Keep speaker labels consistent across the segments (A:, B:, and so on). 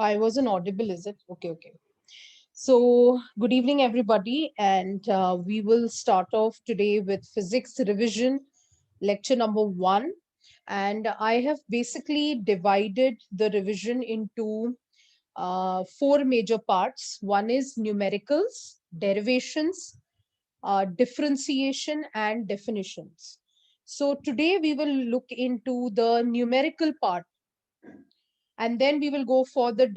A: I wasn't audible, is it? Okay, okay. So, good evening, everybody, and we will start off today with physics revision, lecture number 1. And I have basically divided the revision into 4 major parts. One is numericals, derivations, differentiation, and definitions. So, today we will look into the numerical part and then we will go for the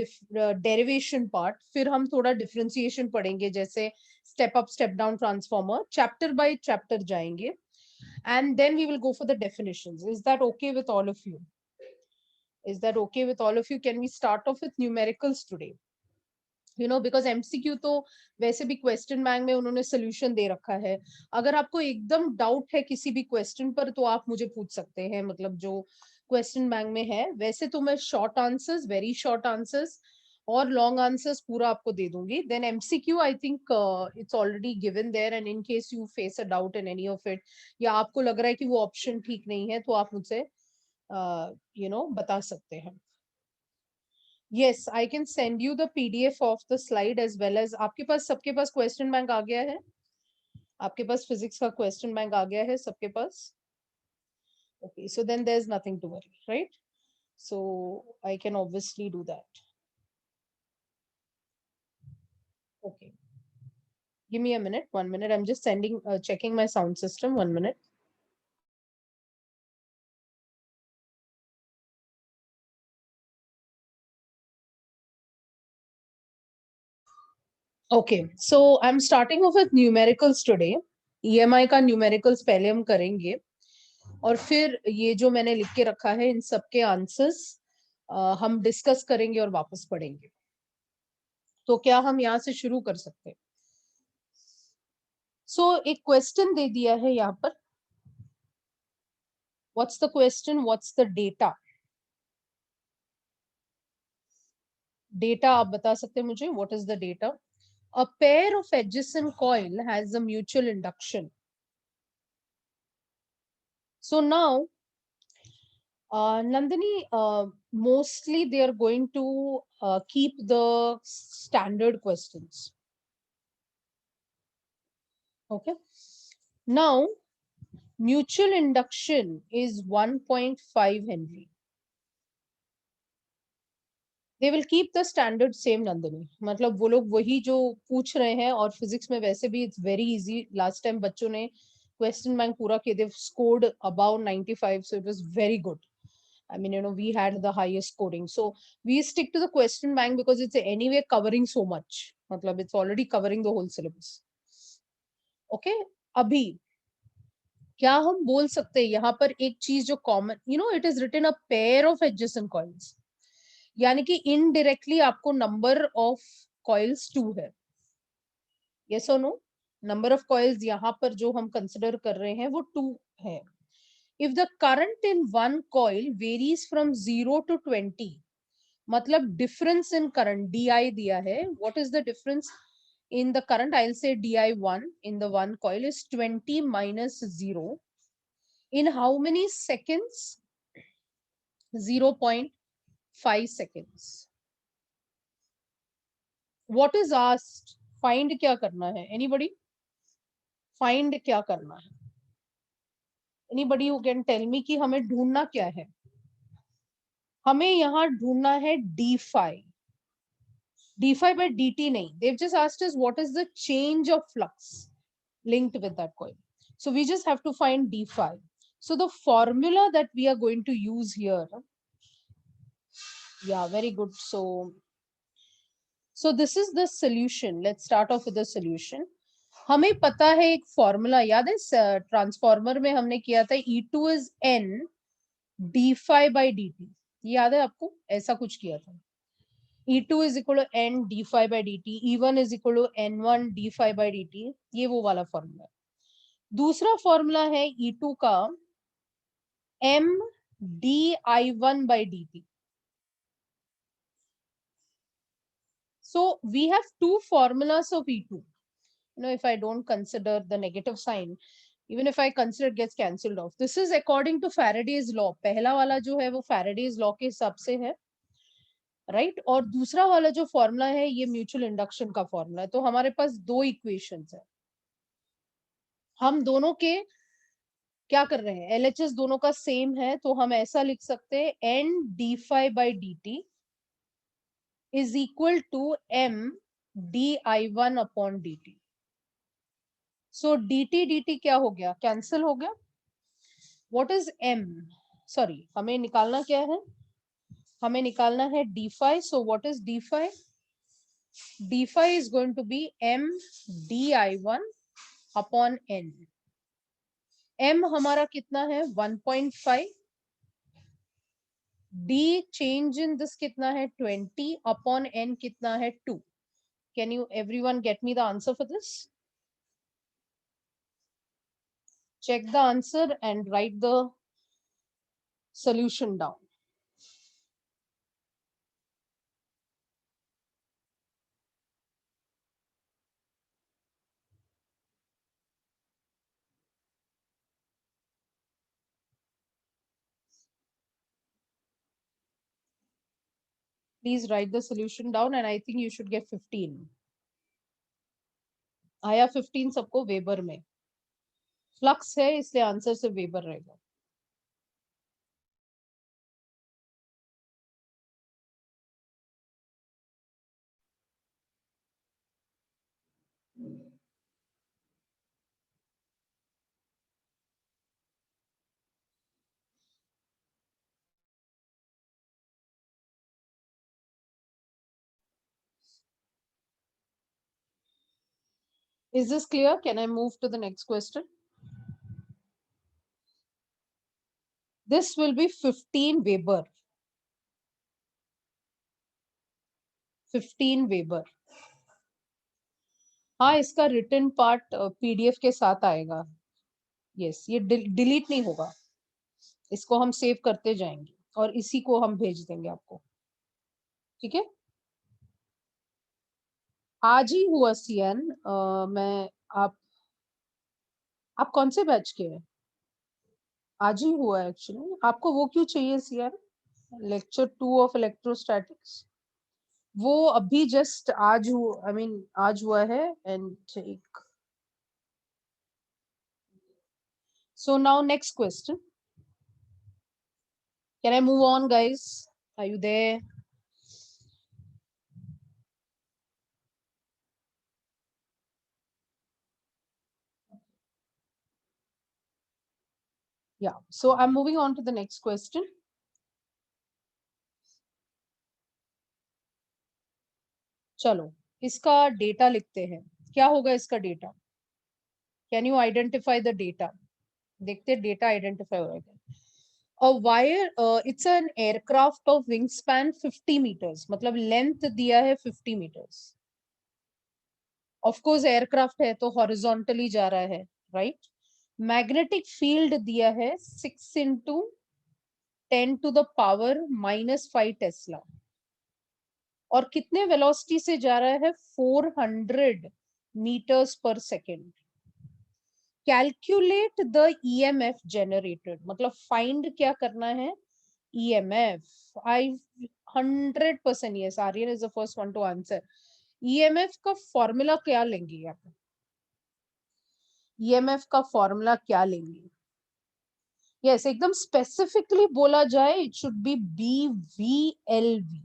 A: derivation part. फिर हम थोड़ा differentiation पढ़ेंगे, जैसे step up step down transformer, chapter by chapter जाएंगे, and then we will go for the definitions. Is that okay with all of you? Is that okay with all of you? Can we start off with numericals today? Because MCQ तो वैसे भी question bank में उन्होंने solution दे रखा है. अगर आपको एकदम डाउट है किसी भी क्वेश्चन पर तो आप मुझे पूछ सकते हैं, मतलब जो क्वेश्चन बैंक में है. वैसे तो मैं short answers, very short answers और लॉन्ग आंसर्स पूरा आपको दे दूंगी. Then MCQ I think it's already given there, and in case you face a doubt in any of it, या आपको लग रहा है कि वो ऑप्शन ठीक नहीं है, तो आप मुझसे बता सकते हैं. Yes, I can send you the PDF of the slide as well as आपके पास, सबके पास क्वेश्चन बैंक आ गया है. आपके पास फिजिक्स का क्वेश्चन बैंक आ गया है सबके पास. Okay, so then there's nothing to worry, right? So I can obviously do that. Okay, give me a minute, 1 minute. I'm just checking my sound system. 1 minute. Okay, so I'm starting off with numericals today. EMI का numericals पहले हम करेंगे और फिर ये जो मैंने लिख के रखा है इन सबके आंसर्स हम डिस्कस करेंगे और वापस पढ़ेंगे. तो क्या हम यहाँ से शुरू कर सकते हैं? सो एक क्वेश्चन दे दिया है यहाँ पर. What's the question, what's the data? Data आप बता सकते हैं मुझे, what is the data? A pair of adjacent coil has a mutual induction. So now, Nandini, mostly they are going to keep the standard questions. Okay. Now, mutual induction is 1.5 Henry. They will keep the standard same, Nandini. मतलब वो लोग वही जो पूछ रहे हैं, और physics में वैसे भी it's very easy. Last time बच्चों ने question bank पूरा किया, they've scored above 95, so it was very good. I mean, we had the highest scoring. So we stick to the question bank because it's anyway covering so much. मतलब it's already covering the whole syllabus. Okay, अभी क्या हम बोल सकते हैं यहाँ पर एक चीज जो common, it is written a pair of adjacent coils. यानी कि इनडायरेक्टली आपको नंबर ऑफ कॉइल्स 2 है. यस और नो? नंबर ऑफ कॉइल्स यहाँ पर जो हम कंसिडर कर रहे हैं वो 2 है. If the current in one coil varies from 0 to 20, मतलब डिफरेंस इन करंट DI दिया है. What is the difference in the current? I'll say DI1 in the one coil is 20 minus 0 in how many seconds? 0.5 seconds. What is asked? Find क्या करना है? Anybody? Find क्या करना है? Anybody who can tell me कि हमें ढूंढना क्या है? हमें यहाँ ढूंढना है d phi. d phi by dt नहीं. They've just asked us what is the change of flux linked with that coil. So we just have to find d phi. So the formula that we are going to use here. Yeah, very good. So this is the solution. Let's start off with the solution. हमें पता है एक formula याद है, transformer में हमने किया था E2 is N d phi by dt. याद है आपको? ऐसा कुछ किया था. E2 is equal to N d phi by dt. E1 is equal to N1 d phi by dt. ये वो वाला फॉर्मूला. दूसरा फॉर्मूला है E2 का M di1 by dt. So we have two formulas of E2. If I don't consider the negative sign, even if I consider it gets cancelled off. This is according to Faraday's law. पहला वाला जो है वो Faraday's law के हिसाब से है. Right और दूसरा वाला जो फॉर्मूला है ये म्यूचुअल इंडक्शन का फॉर्मूला है। तो हमारे पास दो इक्वेशंस है, हम दोनों के क्या कर रहे हैं, एलएचएस दोनों का सेम है, तो हम ऐसा लिख सकते हैं N D phi by D T is equal to M D I one upon D T. So D T क्या हो गया, कैंसिल हो गया। व्हाट इज एम, सॉरी हमें निकालना क्या है, हमें निकालना है D phi. So what is D phi, D phi is going to be M D I one upon N. M हमारा कितना है 1.5, डी चेंज इन दिस कितना है 20 अपॉन एन कितना है 2। Can you everyone get me the answer for this? Check the answer and write the solution down. Please write the solution down and I think you should get 15. आया 15 सबको weber में, flux है इसलिए answer से weber रहेगा। Is this clear? Can I move to the next question? This will be 15 Weber. 15 Weber. हाँ इसका written part PDF के साथ आएगा। यस ये डिलीट नहीं होगा, इसको हम सेव करते जाएंगे और इसी को हम भेज देंगे आपको, ठीक है। आज ही हुआ सीएन, मैं आप कौन से बैच के हैं? आज ही हुआ है एक्चुअली। आपको वो क्यों चाहिए सीएन, लेक्चर 2 ऑफ इलेक्ट्रोस्टैटिक्स? वो अभी जस्ट आज हुआ, आई मीन आज हुआ है। एंड एक so now next question, can I move on guys, are you there? Yeah, so I'm moving on to the next question. चलो इसका डेटा लिखते हैं, क्या होगा इसका data? Can you identify the data? देखते डेटा आइडेंटिफाई हो रहा है। A wire, it's an aircraft of wingspan 50 meters, मतलब लेंथ दिया है 50 meters. Of course एयरक्राफ्ट है तो हॉरिजॉन्टली जा रहा है, राइट? मैग्नेटिक फील्ड दिया है 6 into 10 to the power -5 Tesla, और कितने वेलोसिटी से जा रहा है 400 meters per second. Calculate the EMF generated, मतलब फाइंड क्या करना है, EMF. I 100% yes, Aryan is the first one to answer. EMF का फॉर्मूला क्या लेंगे आप? ईएमएफ का फॉर्मूला क्या लेंगे? यस एकदम स्पेसिफिकली बोला जाए, इट शुड बी बीवीएलवी,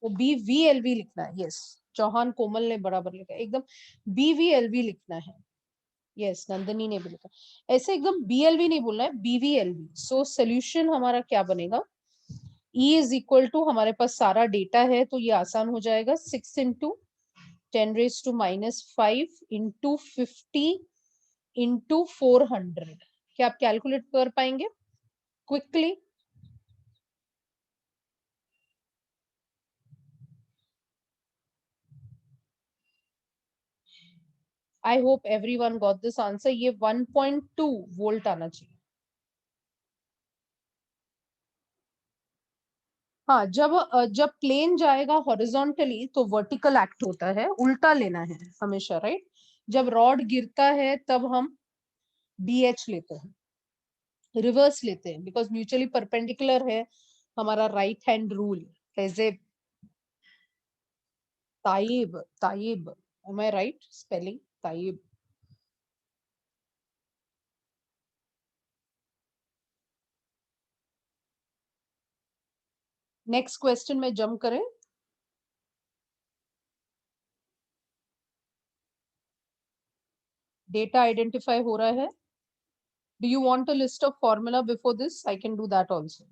A: वो बीवीएलवी लिखना है। यस चौहान कोमल ने बराबर लिखा, एकदम बीवीएलवी लिखना है। यस नंदनी ने भी लिखा, ऐसे एकदम बीएलवी नहीं बोलना है, बीवीएलवी। सो सोल्यूशन हमारा क्या बनेगा, E इज इक्वल टू, हमारे पास सारा डेटा है तो ये आसान हो जाएगा, 6 into 10 raised to -5 into 50 into 400। क्या आप कैलकुलेट कर पाएंगे quickly? I hope everyone got this answer. ये 1.2 वोल्ट आना चाहिए। हाँ जब प्लेन जाएगा हॉरिजॉन्टली तो वर्टिकल एक्ट होता है, उल्टा लेना है हमेशा, राइट? जब रॉड गिरता है तब हम बीएच लेते हैं, रिवर्स लेते हैं, बिकॉज म्यूचुअली परपेंडिकुलर है हमारा right hand rule. Tehzeb. Taib. Taib. Am I right? Spelling Taib. Next question में जंप करें. डेटा आइडेंटिफाई हो रहा है. Do you want a list of formula before this? I can do that also.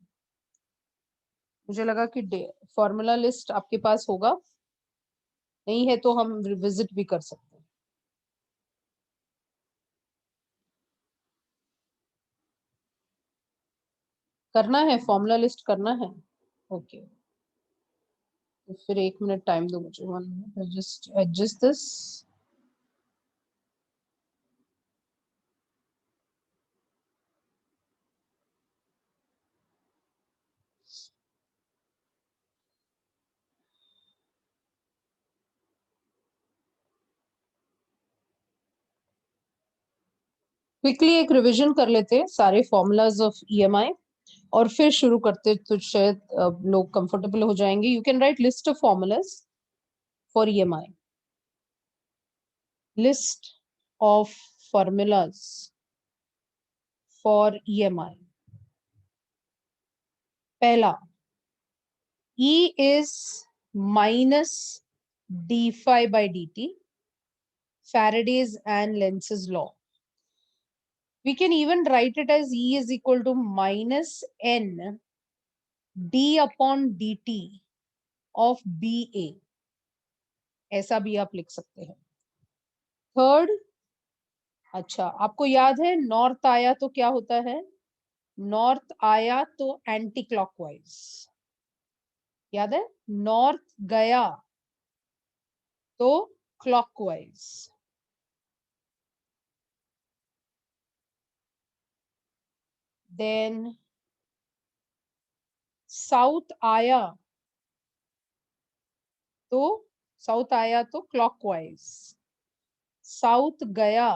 A: मुझे लगा कि फॉर्मूला लिस्ट आपके पास होगा. नहीं है तो हम रिविजिट भी कर सकते हैं. करना है, फॉर्मूला लिस्ट करना है. ओके, तो फिर 1 मिनट टाइम दो मुझे. 1 minute, just adjust this. Quickly एक रिवीजन कर लेते हैं सारे फॉर्मूलाज ऑफ ईएमआई और फिर शुरू करते तो शायद लोग कंफर्टेबल हो जाएंगे. You can right list of formulas for EMI. List of formulas for EMI. पहला, E is minus d phi by dt, Faraday's and Lenz's law. We can even write it as E is equal to minus n d upon dt of BA. ऐसा भी आप लिख सकते हैं. Third, अच्छा आपको याद है नॉर्थ आया तो क्या होता है? नॉर्थ आया तो एंटी क्लॉकवाइज. याद है? नॉर्थ गया तो क्लॉकवाइज. देन साउथ आया तो क्लॉकवाइज. साउथ गया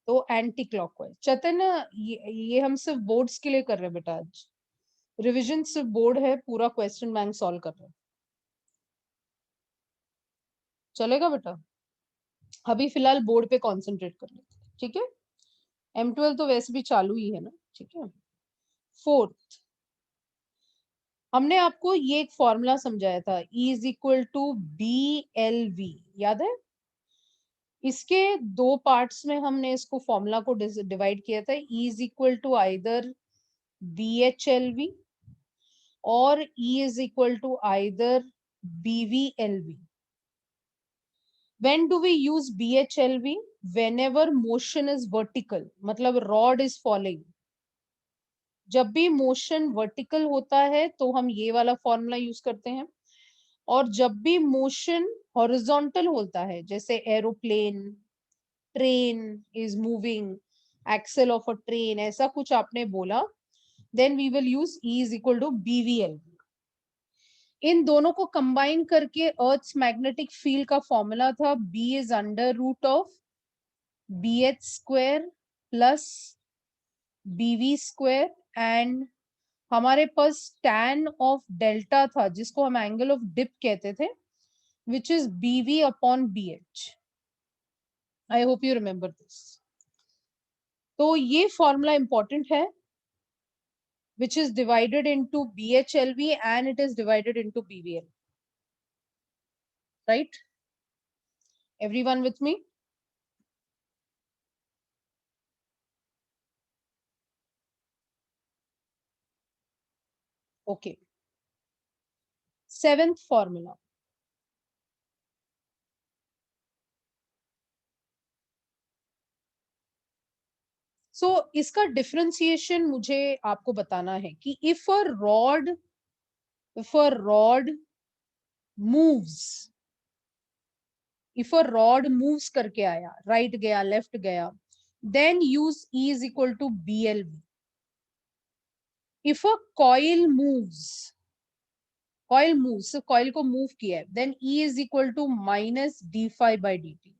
A: तो एंटी क्लॉकवाइज. चेतन, ये हम सिर्फ बोर्ड्स के लिए कर रहे हैं बेटा. आज रिवीजन सिर्फ बोर्ड है, पूरा क्वेश्चन बैंक सॉल्व कर रहे हैं. चलेगा बेटा? अभी फिलहाल बोर्ड पे कंसंट्रेट कर लेते हैं. ठीक है? M12 तो वैसे भी चालू ही है ना. ठीक है. फोर्थ, हमने आपको ये एक फॉर्मूला समझाया था, E is equal to BLV. याद है? इसके दो पार्ट्स में हमने इसको फॉर्मूला को डिवाइड किया था. E is equal to either BHLV और E is equal to either BVLV. When do we use BHLV? Whenever motion is vertical, मतलब rod is falling. जब भी मोशन वर्टिकल होता है तो हम ये वाला फॉर्मूला यूज करते हैं. और जब भी मोशन हॉरिजॉन्टल होता है, जैसे aeroplane, train is moving, axle of a train, ऐसा कुछ आपने बोला, then we will use E is equal to BVLV. इन दोनों को कंबाइन करके अर्थ्स मैग्नेटिक फील्ड का फॉर्मूला था B is under root of BH square plus BV square. And हमारे पास tan ऑफ डेल्टा था जिसको हम एंगल ऑफ डिप कहते थे, which is BV upon BH. I hope you remember this. तो ये फॉर्मूला इंपॉर्टेंट है, which is divided into BHLV and it is divided into BVL. Right? Everyone with me? Okay. Seventh formula. So इसका differentiation मुझे आपको बताना है कि if a rod moves, if a rod moves करके आया, right गया, left गया, then use E is equal to BLV. If a coil moves, so coil को move किया है, then E is equal to minus d phi by dt.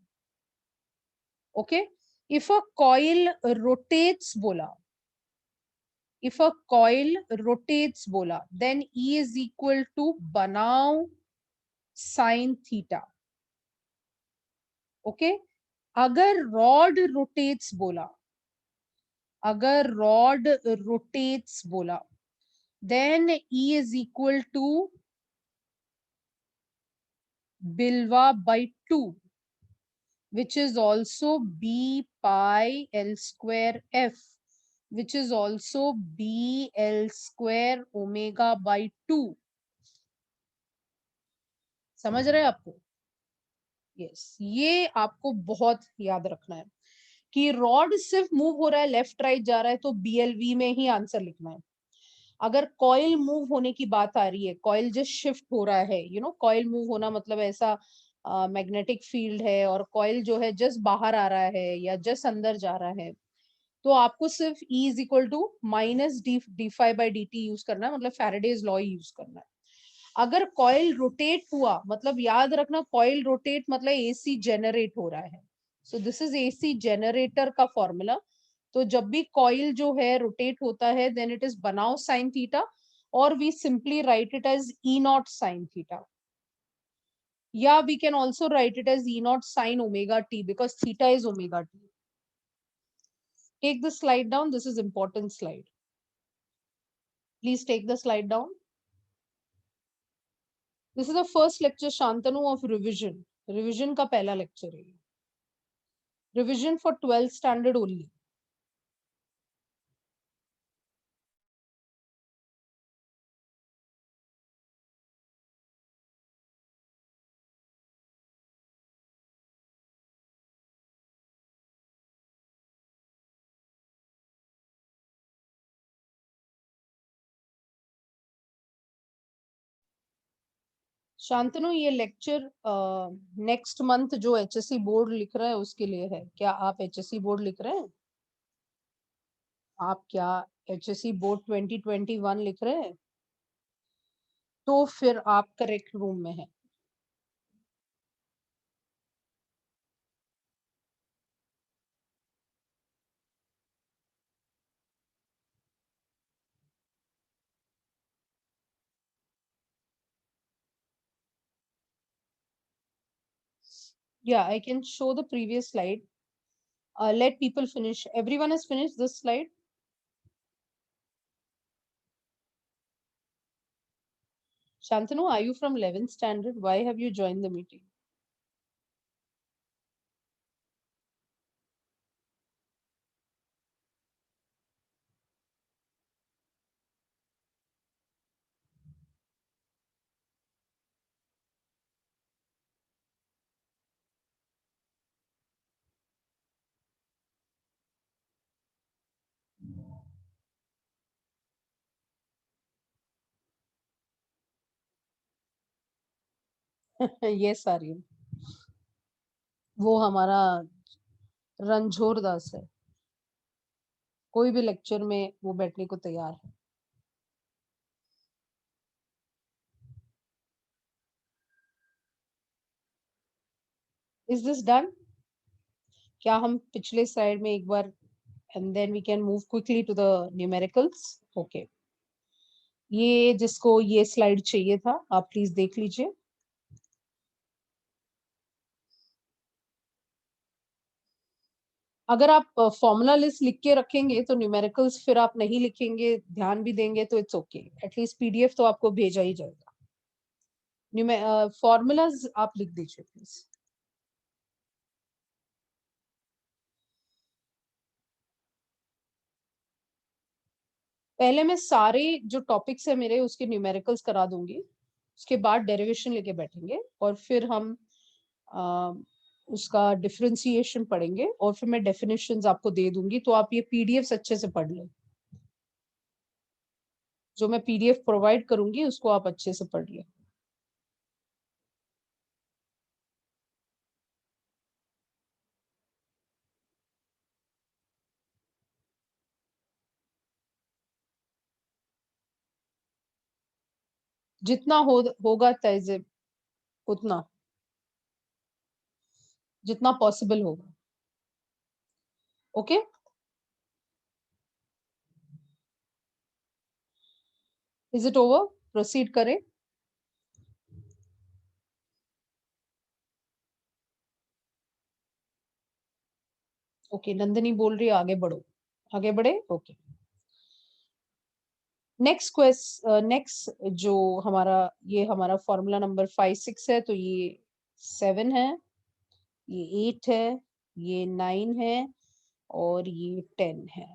A: Okay? If a coil rotates बोला, if a coil rotates बोला, then E is equal to बनाओ sin theta. Okay? अगर rod rotates बोला, अगर rod rotates बोला, then E is equal to Bilwa by 2, which is also B pi L square F, which is also B L square omega by 2. समझ रहे हैं आपको? Yes, ये आपको बहुत याद रखना है कि रॉड सिर्फ मूव हो रहा है, लेफ्ट राइट जा रहा है, तो BLV में ही आंसर लिखना है. अगर कॉइल मूव होने की बात आ रही है, कॉइल जस्ट शिफ्ट हो रहा है, कॉइल मूव होना मतलब ऐसा मैग्नेटिक फील्ड है और कॉइल जो है जस्ट बाहर आ रहा है या जस्ट अंदर जा रहा है, तो आपको सिर्फ E is equal to minus D five by D T use करना है, मतलब फैराडेज लॉ यूज करना है. अगर कॉइल रोटेट हुआ, मतलब याद रखना कॉइल रोटेट मतलब AC जनरेट हो रहा है. So this is AC generator का फॉर्मूला. तो जब भी कॉइल जो है रोटेट होता है, देन इट इज बनाओ साइन थीटा, और we simply write it as E naught sine theta, या we can also write it as E naught sine omega t, because theta is omega t. Take the slide down. This is important slide. Please take the slide down. This is the first lecture, Shantanu, of revision. Revision का पहला lecture है. Revision for 12th standard only. Shantanu, ये lecture next month जो HSC board लिख रहा है उसके लिए है. क्या आप HSC बोर्ड लिख रहे हैं? आप क्या HSC बोर्ड 2021 लिख रहे हैं? तो फिर आप करेक्ट रूम में हैं. Yeah, I can show the previous slide. Let people finish. Everyone has finished this slide. Shantanu, are you from 11th standard? Why have you joined the meeting? Yes, Aryan. वो हमारा रणझोर दास है, कोई भी lecture में वो बैठने को तैयार है. Is this done? क्या हम पिछले स्लाइड में एक बार, and then we can move quickly to the numericals. Okay. ये जिसको ये स्लाइड चाहिए था, आप प्लीज देख लीजिए. अगर आप फॉर्मूला लिस्ट लिख के रखेंगे तो न्यूमेरिकल्स फिर आप नहीं लिखेंगे, ध्यान भी देंगे तो इट्स ओके. एटलीस्ट PDF तो आपको भेजा ही जाएगा. फॉर्मूलाज आप लिख दीजिए प्लीज. पहले मैं सारे जो टॉपिक्स है मेरे उसके न्यूमेरिकल्स करा दूंगी, उसके बाद डेरिवेशन लेके बैठेंगे और फिर हम उसका डिफरेंशिएशन पढ़ेंगे और फिर मैं डेफिनेशंस आपको दे दूंगी, तो आप ये PDFs अच्छे से पढ़ लें. जो मैं PDF प्रोवाइड करूंगी उसको आप अच्छे से पढ़ लें. जितना होगा तहजीब, उतना, जितना पॉसिबल होगा. Okay. Is it over? Proceed करें। ओके, नंदिनी बोल रही है आगे बढ़ो, आगे बढ़े। ओके, नेक्स्ट जो हमारा, ये हमारा फॉर्मूला नंबर 5 6 है, तो ये 7 है, ये 8 है, ये 9 है, और ये 10 है।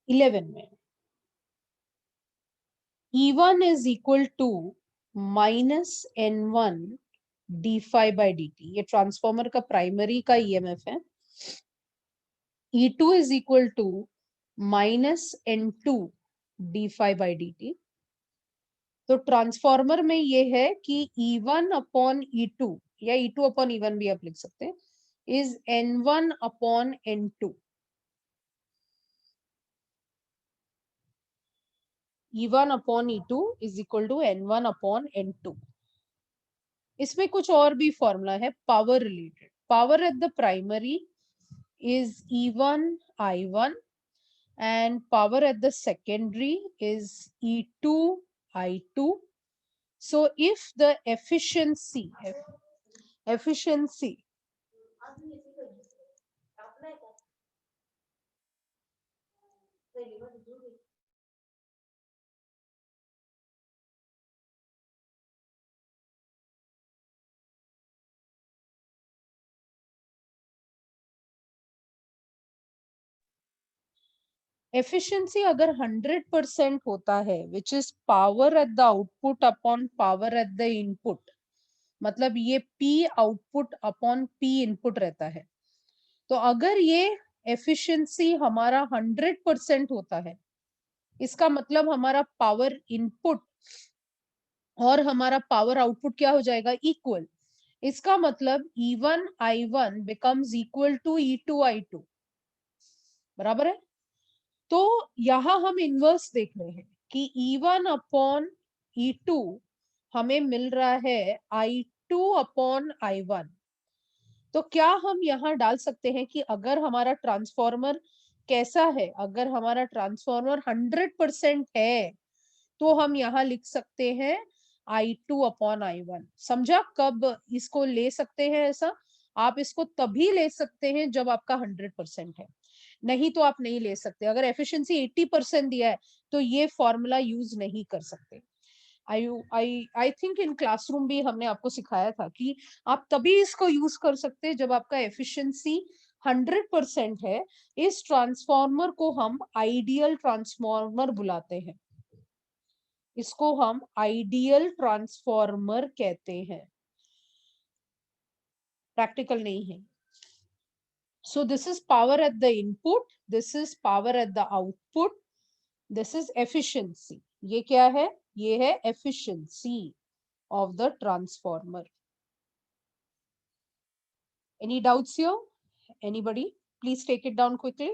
A: 11 में E1 is equal to minus N1 d phi by dt, ये ट्रांसफॉर्मर का प्राइमरी का ईएमएफ है। E2 is equal to minus N2 d phi by dt, तो ट्रांसफॉर्मर में ये है कि E1 अपॉन E2 या E2 अपॉन E1 भी आप लिख सकते हैं, is N1 upon N2। E1 upon E2 is equal to N1 upon N2। इसमें कुछ और भी फॉर्मूला है power related. Power at the primary is E1 I1 and power at the secondary is E2 I2. So if the efficiency efficiency अगर 100% होता है, which is power at the output upon power at the input, मतलब ये P output upon P input रहता है, तो अगर ये एफिशिएंसी हमारा 100% होता है, इसका मतलब हमारा पावर इनपुट और हमारा पावर आउटपुट क्या हो जाएगा? इक्वल। इसका मतलब E1 I1 becomes equal to E2 I2, बराबर है। तो यहां हम इनवर्स देख रहे हैं कि E1 अपॉन E2 हमें मिल रहा है I2 अपॉन I1। तो क्या हम यहाँ डाल सकते हैं कि अगर हमारा ट्रांसफॉर्मर कैसा है, अगर हमारा ट्रांसफॉर्मर 100% है, तो हम यहाँ लिख सकते हैं I2 अपॉन I1। समझा कब इसको ले सकते हैं? ऐसा आप इसको तभी ले सकते हैं जब आपका 100% है, नहीं तो आप नहीं ले सकते। अगर एफिशिएंसी 80% दिया है तो ये फॉर्मूला यूज नहीं कर सकते। आई थिंक इन क्लासरूम भी हमने आपको सिखाया था कि आप तभी इसको यूज कर सकते हैं जब आपका एफिशिएंसी 100% है। इस ट्रांसफॉर्मर को हम आइडियल ट्रांसफॉर्मर बुलाते हैं, इसको हम आइडियल ट्रांसफॉर्मर कहते हैं, प्रैक्टिकल नहीं है। So this is power at the input, this is power at the output, this is efficiency. ये क्या है? ये है efficiency of the transformer. Any doubts here? Anybody? Please take it down quickly.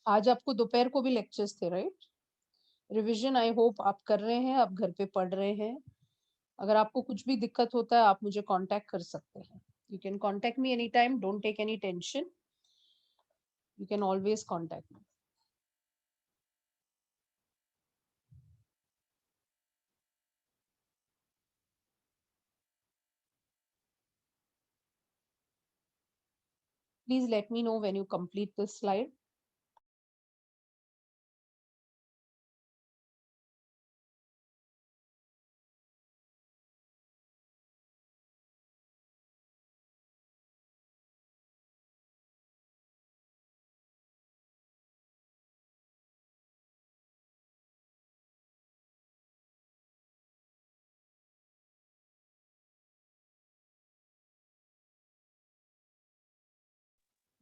A: आज आपको दोपहर को भी लेक्चर्स थे, राइट? रिवीजन आई होप आप कर रहे हैं, आप घर पे पढ़ रहे हैं। अगर आपको कुछ भी दिक्कत होता है आप मुझे कांटेक्ट कर सकते हैं। You can contact me any time, don't take any tension, you can always contact me. Please let me know when you complete this slide.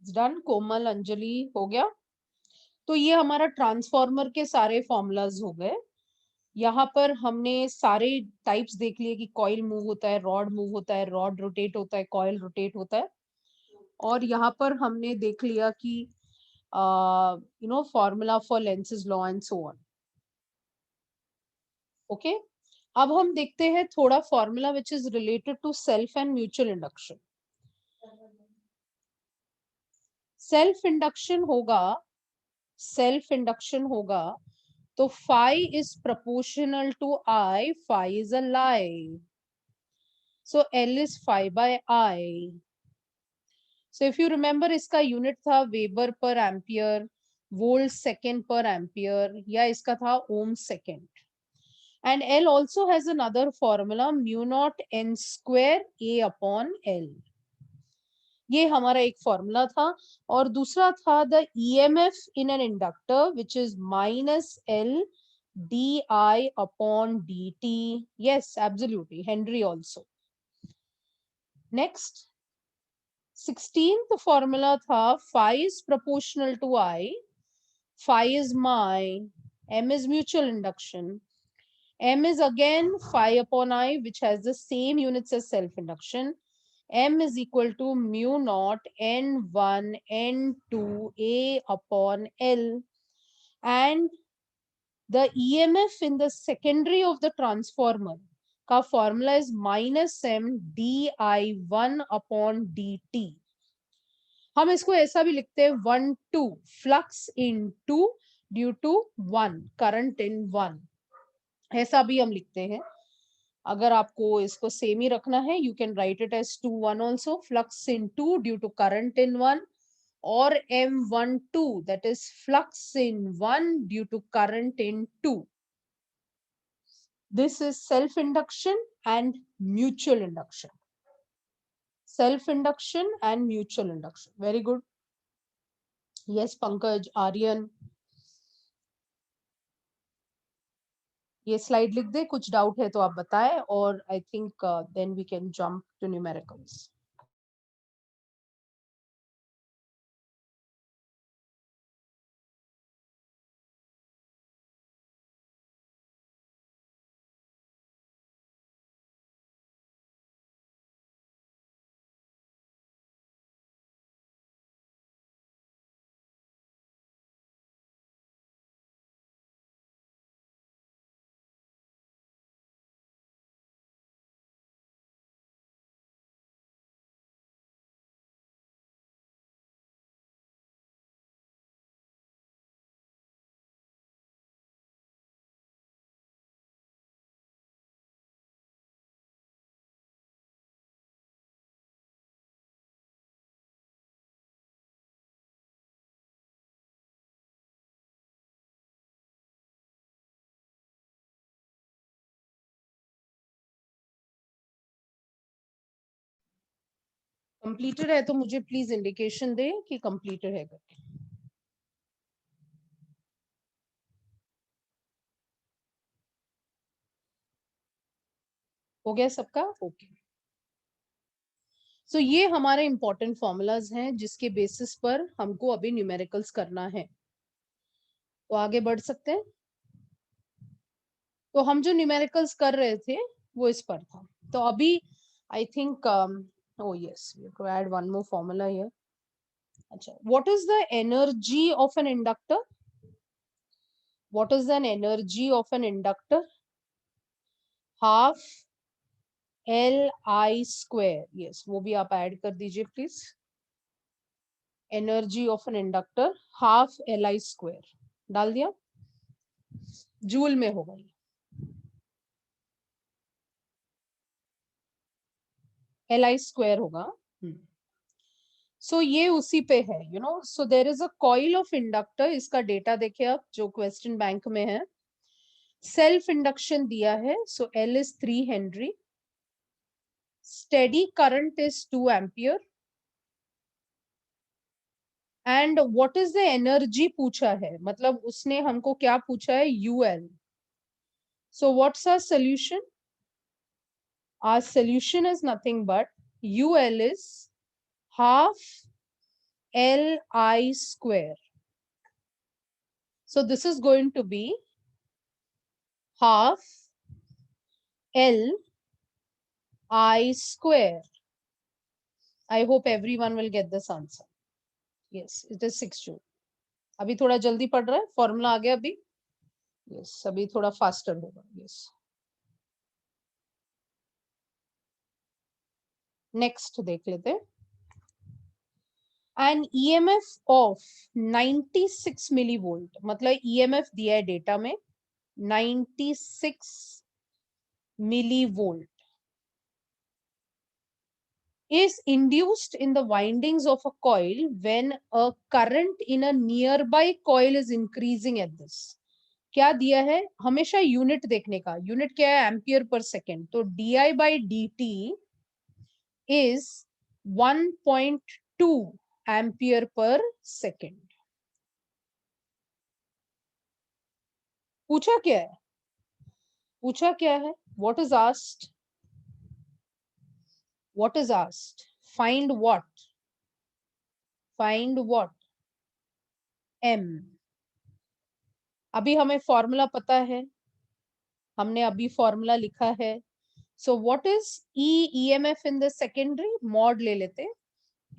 A: Done. Komal, Anjali, हो गया? तो ये हमारा ट्रांसफॉर्मर के सारे फॉर्मूलाज हो गए। यहाँ पर हमने सारे टाइप्स देख लिए कि कॉइल मूव होता है, रॉड मूव होता है, रॉड रोटेट होता है, कॉइल रोटेट होता है। और यहाँ पर हमने देख लिया कि formula for Lenz's law and so on. Okay अब हम देखते हैं थोड़ा formula which is related to self and mutual induction. Self induction होगा तो phi is proportional to I. Phi is a lie, so L is phi by I. So if you remember इसका unit था weber पर ampere, volt second पर ampere, या इसका था ओम second. And L also has another formula, mu naught n square A upon L. ये हमारा एक फॉर्मूला था. और दूसरा था the EMF in an inductor which is minus L di upon dt. Yes, absolutely. Henry also. Next, 16th formula था phi is proportional to I. Phi is my, M is mutual induction. M is again phi upon I, which has the same units as self-induction. M is equal to mu naught N1 N2 A upon L. And the EMF in the secondary of the transformer का formula is minus M di1 upon dt. हम इसको ऐसा भी लिखते हैं 1 2 flux in 2 due to 1 current in 1. ऐसा भी हम लिखते हैं. अगर आपको इसको सेम ही रखना है, you can write it as 2 1 also. Flux in 2 due to current in 1, और M12 that is flux in 1 due to current in 2. This is self induction and mutual induction. Self induction and mutual induction. Very good. Yes, Pankaj, Aryan. ये slide लिख दे, कुछ doubt है तो आप बताएं, और I think then we can jump to numericals. Completed है तो मुझे प्लीज इंडिकेशन दे कि कंप्लीटेड है करके. हो गया सबका? ओके. सो ये हमारे इंपॉर्टेंट फॉर्मूलाज हैं जिसके बेसिस पर हमको अभी न्यूमेरिकल्स करना है. तो आगे बढ़ सकते हैं. तो हम जो न्यूमेरिकल्स कर रहे थे वो इस पर था. तो अभी I think oh yes, we have to add one more formula here. अच्छा, what is the energy of an inductor? What is the energy of an inductor? Half Li square. Yes, वो भी आप ऐड कर दीजिए please. Energy of an inductor half Li square डाल दिया. Joule में होगा ये. Li स्क्वायर होगा. सो ये उसी पे है, you know. So there is a coil of inductor. इसका डेटा देखिए आप जो क्वेश्चन बैंक में है. सेल्फ इंडक्शन दिया है, so L is 3 henry. Steady current is 2 ampere. And what is the energy पूछा है, मतलब उसने हमको क्या पूछा है, UL. So what's our solution? Our solution is nothing but UL is half Li square. So this is going to be half Li square. I hope everyone will get this answer. Yes, it is 6 joule. अभी थोड़ा जल्दी पढ़ रहा है, formula आ गया अभी. Yes, अभी थोड़ा फास्टर होगा. Yes. नेक्स्ट देख लेते हैं. एन ईएमएफ ऑफ 96 मिलीवोल्ट, मतलब ईएमएफ दिया है डेटा में 96 millivolt is induced in the windings of a coil when a current in a nearby coil is increasing at this. क्या दिया है, हमेशा यूनिट देखने का, यूनिट क्या है, एम्पियर पर सेकेंड. तो di by dt is 1.2 ampere per second. पूछा क्या है, पूछा क्या है, what is asked, what is asked, find what, find what, m. अभी हमें फॉर्मूला पता है, हमने अभी फॉर्मूला लिखा है. सो what is E EMF in the secondary, mod ले लेते,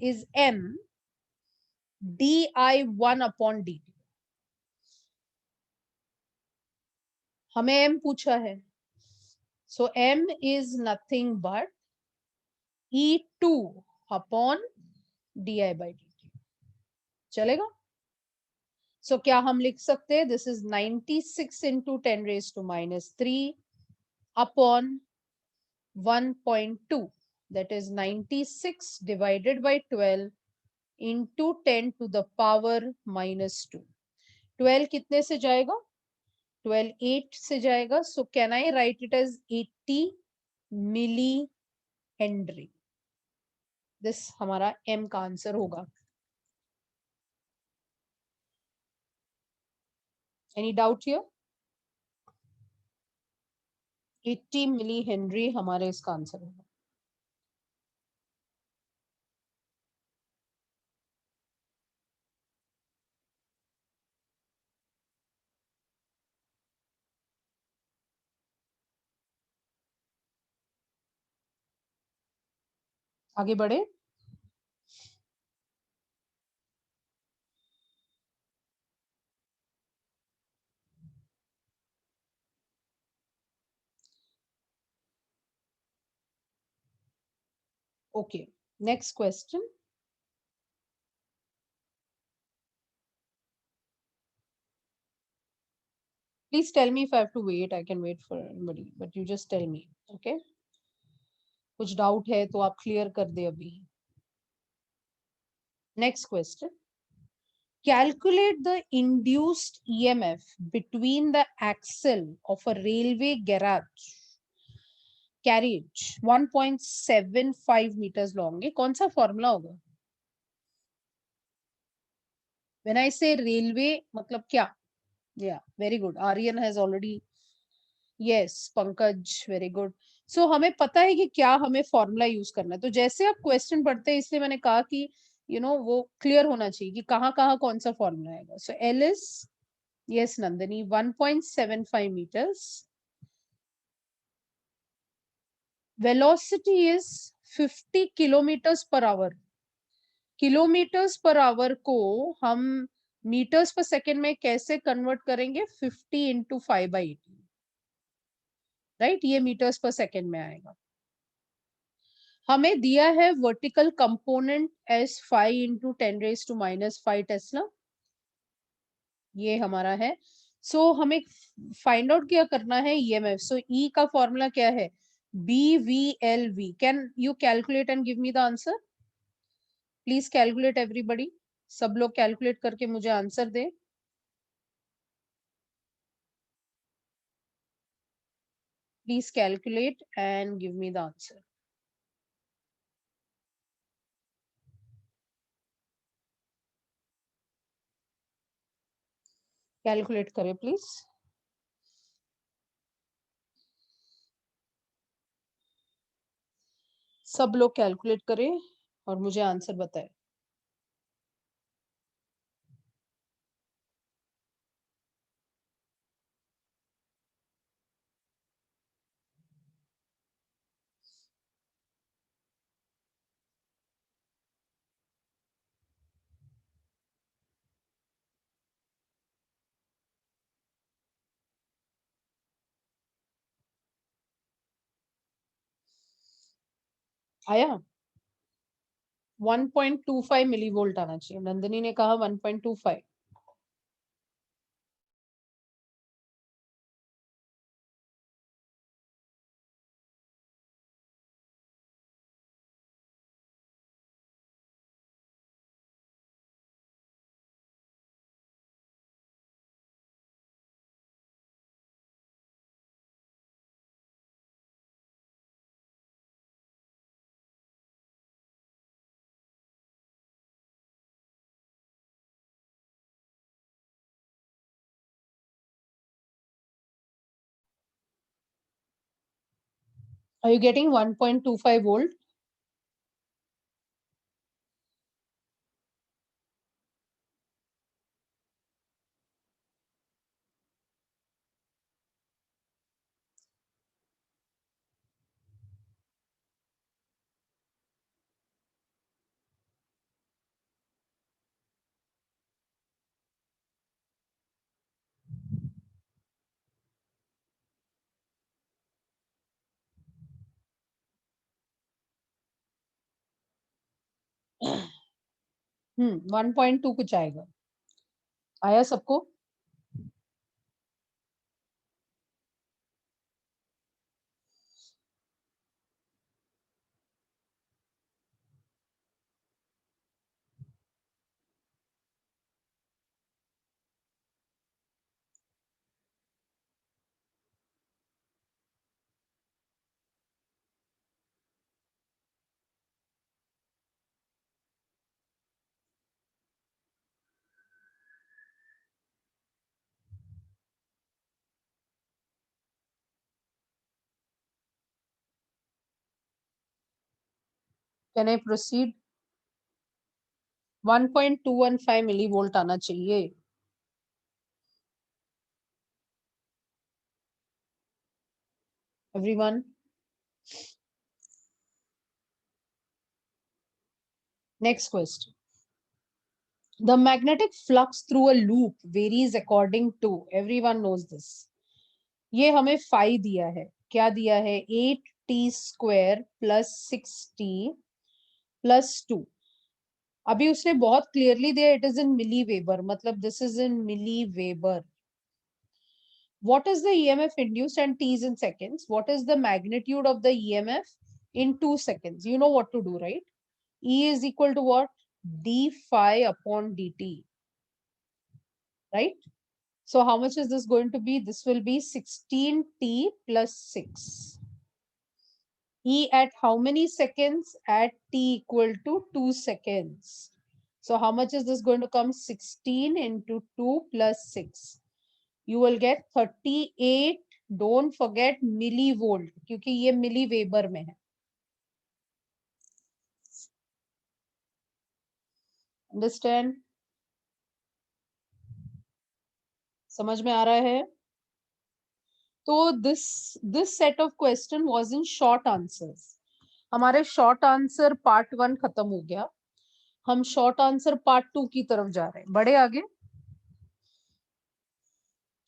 A: is M D I 1/dt. हमें एम पूछा है, so M is nothing but E2/di/dt. चलेगा. सो क्या हम लिख सकते हैं, this is 96 into 10⁻³ upon 1.2, that is 96 divided by 12 into 10 to the power -2. 12 कितने से जाएगा, 12 8 से जाएगा. So can I write it as 80 milli henry. This हमारा एम का आंसर होगा. Any doubt here, 80 milli henry हमारे इसका आंसर होगा. आगे बढ़े. Okay, next question. Please tell me if I have to wait. I can wait for anybody, but you just tell me. Okay. कुछ doubt है तो आप क्लियर कर दे अभी. Next question. Calculate the induced EMF between the axle of a railway carriage 1.75 meters long. ये कौन सा formula होगा? When I say railway मतलब क्या? Yeah, very good. Aryan has already. Yes, Pankaj, very good. सो हमें पता है कि क्या हमें फॉर्मूला यूज करना है. तो जैसे आप क्वेश्चन पढ़ते हैं, इसलिए मैंने कहा कि वो क्लियर होना चाहिए कि कहाँ कहाँ कौन सा फॉर्मूला आएगा. So L is, yes Nandini, 1.75 meters. Velocity is 50 kilometers per hour. Kilometres per hour को हम मीटर्स पर सेकेंड में कैसे कन्वर्ट करेंगे, 50 into 5/18, राइट. ये मीटर्स पर सेकेंड में आएगा. हमें दिया है vertical component S 5 into 10⁻⁻5 Tesla. ये हमारा है. सो हमें फाइंड आउट क्या करना है, ईएमएफ. सो ई का फॉर्मूला क्या है, BVLV. Can you calculate and give me the answer? Please calculate everybody. सब लोग कैलकुलेट करके मुझे answer they. Please calculate and give me the answer. Calculate करें प्लीज. सब लोग कैलकुलेट करें और मुझे आंसर बताएं. आया. 1.25 मिलीवोल्ट आना चाहिए। नंदिनी ने कहा 1.25। Are you getting 1.25 volt? हम्म, 1.2 कुछ आएगा। आया सबको? Can I proceed? 1.215 मिलीवोल्ट आना चाहिए। Everyone? Next question. The magnetic flux through a loop varies according to, everyone knows this. ये हमें phi दिया है। क्या दिया है? 8t² plus 6t plus 2। अभी उसने बहुत क्लियरली दिया, it is in milli weber, मतलब this is in milli weber. What is the EMF induced and t is in seconds? What is the magnitude of the EMF in 2 seconds? You know what to do, right? E is equal to what? D phi upon dt, right? So how much is this going to be? This will be 16t plus 6. E at how many seconds? At t equal to 2 seconds. So how much is this going to come? 16 into 2 plus 6. You will get 38. Don't forget millivolt, क्योंकि ये मिली weber में है। Understand? समझ में आ रहा है? तो this set of question was in short answers. हमारे short answer part 1 खत्म हो गया। हम short answer part 2 की तरफ जा रहे हैं। बढ़े आगे।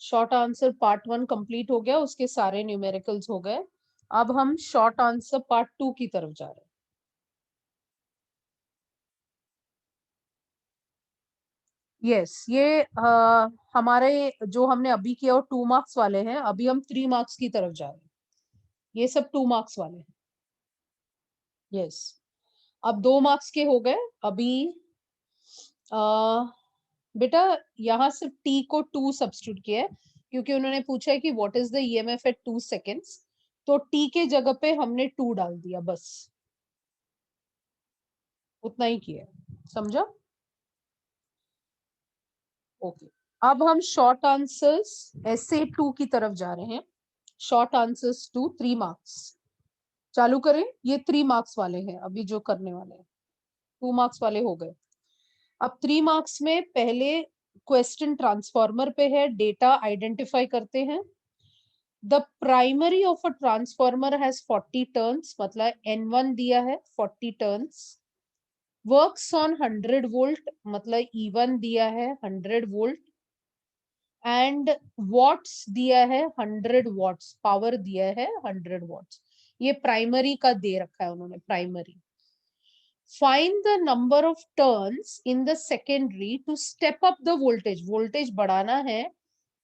A: शॉर्ट आंसर पार्ट 1 कंप्लीट हो गया, उसके सारे न्यूमेरिकल्स हो गए। अब हम शॉर्ट आंसर पार्ट 2 की तरफ जा रहे हैं। यस, ये हमारे जो हमने अभी किया वो 2 मार्क्स वाले हैं। अभी हम 3 मार्क्स की तरफ जा रहे हैं। ये सब 2 मार्क्स वाले हैं। यस, अब 2 मार्क्स के हो गए। अभी बेटा यहाँ सिर्फ टी को 2 सब्स्टिट्यूट किया है, क्योंकि उन्होंने पूछा है कि what is the EMF at 2 seconds, तो टी के जगह पे हमने 2 डाल दिया, बस उतना ही किया। समझा? ओके, अब हम शॉर्ट आंसर्स ऐसे 2 की तरफ जा रहे हैं। Short answers 2 3 marks. चालू करें। ये 3 मार्क्स वाले हैं अभी जो करने वाले हैं। 2 मार्क्स वाले हो गए। अब 3 मार्क्स में पहले क्वेश्चन ट्रांसफॉर्मर पे है, डेटा आइडेंटिफाई करते हैं। The primary of a transformer has 40 turns, मतलब N1 दिया है 40 टर्न्स। वर्क्स ऑन 100 वोल्ट, मतलब E1 दिया है 100 वोल्ट। एंड वॉट्स दिया है 100 वॉट्स, पावर दिया है 100 वॉट्स। ये प्राइमरी का दे रखा है उन्होंने, primary. Find the number of turns in the secondary to step up the voltage. Voltage बढ़ाना है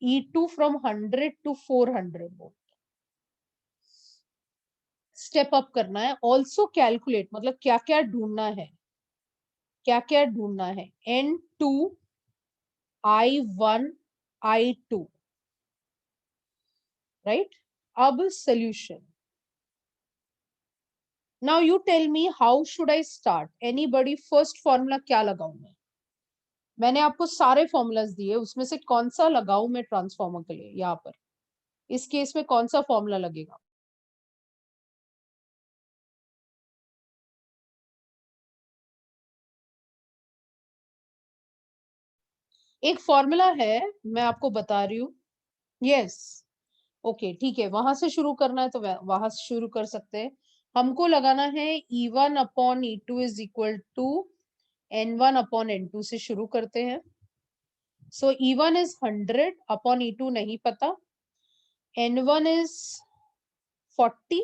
A: E2 from 100 to 400 volt. Step up करना है. ऑल्सो कैलकुलेट, मतलब क्या क्या ढूंढना है, क्या क्या ढूंढना है. N2, I1, I2, right. अब solution. Now you tell me how should I start. Anybody, first formula क्या लगाऊं मैं? मैंने आपको सारे फॉर्मूलाज दिए, उसमें से कौन सा लगाऊं मैं ट्रांसफॉर्मर के लिए? यहाँ पर इस केस में कौन सा फॉर्मूला लगेगा? एक फॉर्मूला है, मैं आपको बता रही हूँ. यस, ओके, ठीक है. वहां से शुरू करना है तो वहां से शुरू कर सकते हैं. हमको लगाना है E1 upon E2 is equal to N1 upon N2 से शुरू करते हैं. सो E1 इज 100 अपॉन E2 नहीं पता. N1 इज 40,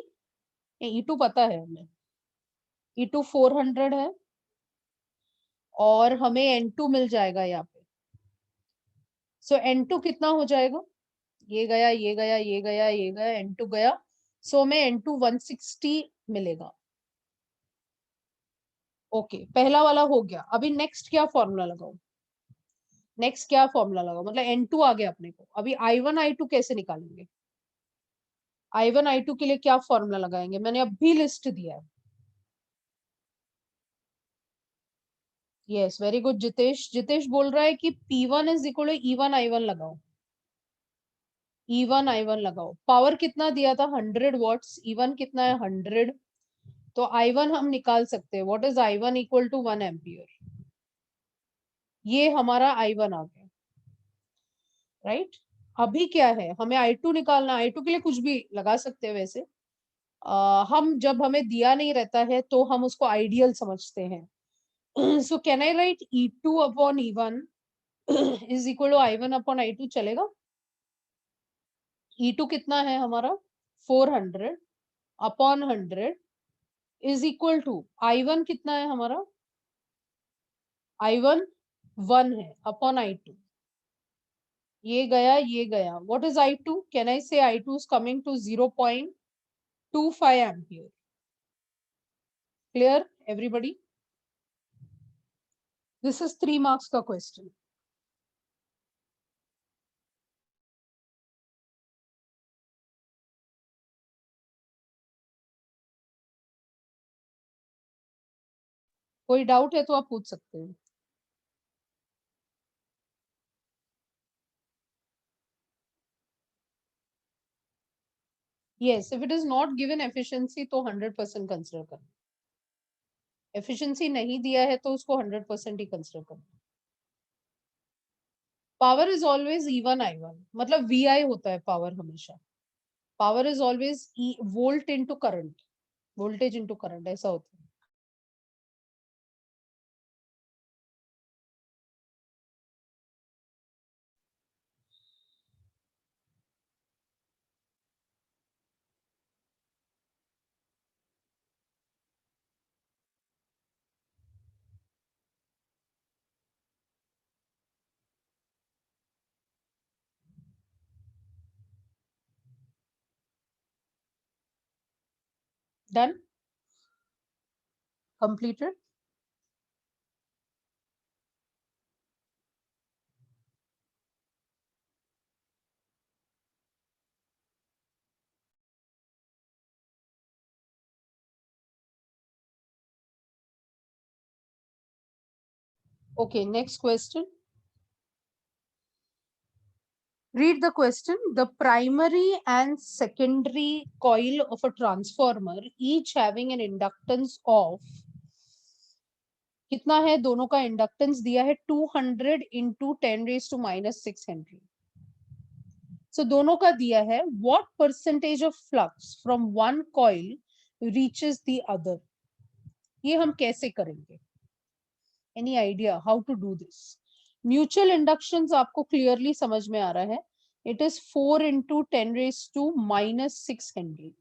A: E2 पता है हमें. E2 400 है और हमें N2 मिल जाएगा यहाँ पे. सो N2 कितना हो जाएगा? ये गया, ये गया, ये गया, ये गया, N2 गया. सो हमें N2 160 मिलेगा. ओके, पहला वाला हो गया. अभी नेक्स्ट क्या फॉर्मूला लगाओ? नेक्स्ट क्या फॉर्मूला लगाओ? मतलब N2 आ गया अपने को. अभी I1 I2 कैसे निकालेंगे? I1 I2 के लिए क्या फॉर्मूला लगाएंगे? मैंने अभी लिस्ट दिया है. Yes, very good Jitesh. Jitesh बोल रहा है कि P1 is equal to E1 I1 लगाओ. E1 I1 लगाओ. पावर कितना दिया था? 100 वॉट्स. E1 कितना है? 100. तो I1 हम निकाल सकते हैं. What is I1 equal to 1 ampere. ये हमारा I1 आ गया, राइट. अभी क्या है? हमें I2 निकालना. I2 के लिए कुछ भी लगा सकते हैं वैसे. हम जब हमें दिया नहीं रहता है तो हम उसको आइडियल समझते हैं. So can I write E2 upon E1 is equal to I1 upon I2? चलेगा. E2 कितना है हमारा? 400 upon 100 is equal to I1 कितना है हमारा? I1 1 है अपॉन I2. ये गया, ये गया. What is I2? Can I say I2 is coming to 0.25 ampere. Clear everybody? This is 3 marks का क्वेश्चन. कोई डाउट है तो आप पूछ सकते हैं. Yes, if it is not given efficiency तो 100% कंसिडर करना. एफिशिएंसी नहीं दिया है तो उसको 100% ही कंसिडर करना. Power is always E1 I1, मतलब VI होता है पावर हमेशा. Power is always volt into current, voltage into current, ऐसा होता है. Done, completed. Okay, next question. Read the question. The primary and secondary coil of a transformer, each having an inductance of, कितना है? दोनों का inductance दिया है 200 into 10⁻⁻6 Henry. सो दोनों का दिया है. What percentage of flux from one coil reaches the other. ये हम कैसे करेंगे? Any idea how to do this? Mutual induction आपको क्लियरली समझ में आ रहा है. It is 4 into 10⁻⁻6 henry.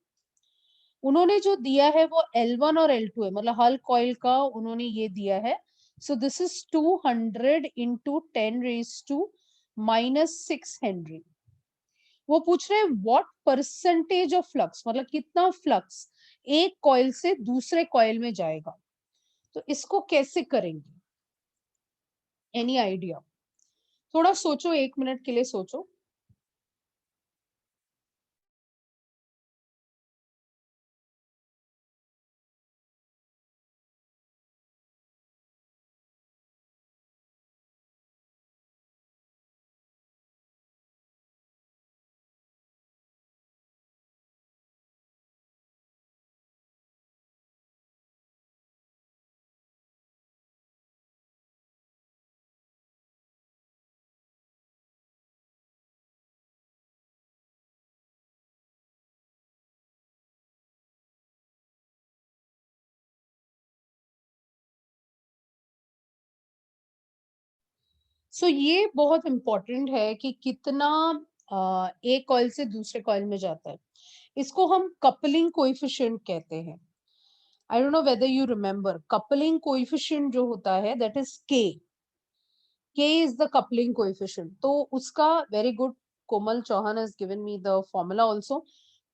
A: उन्होंने जो दिया है वो L1 और L2 है, मतलब हल कॉइल का उन्होंने ये दिया है. So this is 200 into 10⁻⁻6 Henry. वो पूछ रहे हैं व्हाट परसेंटेज ऑफ फ्लक्स, मतलब कितना फ्लक्स एक कॉइल से दूसरे कॉइल में जाएगा. तो इसको कैसे करेंगे? Any idea? थोड़ा सोचो, 1 मिनट के लिए सोचो. सो ये बहुत इंपॉर्टेंट है कि कितना एक कॉइल से दूसरे कॉइल में जाता है. इसको हम कपलिंग कोएफिशिएंट कहते हैं. I don't know whether you remember, coupling coefficient जो होता है दैट इज के. के इज द कपलिंग कोएफिशिएंट. तो उसका very good, Komal Chauhan has given me the formula also.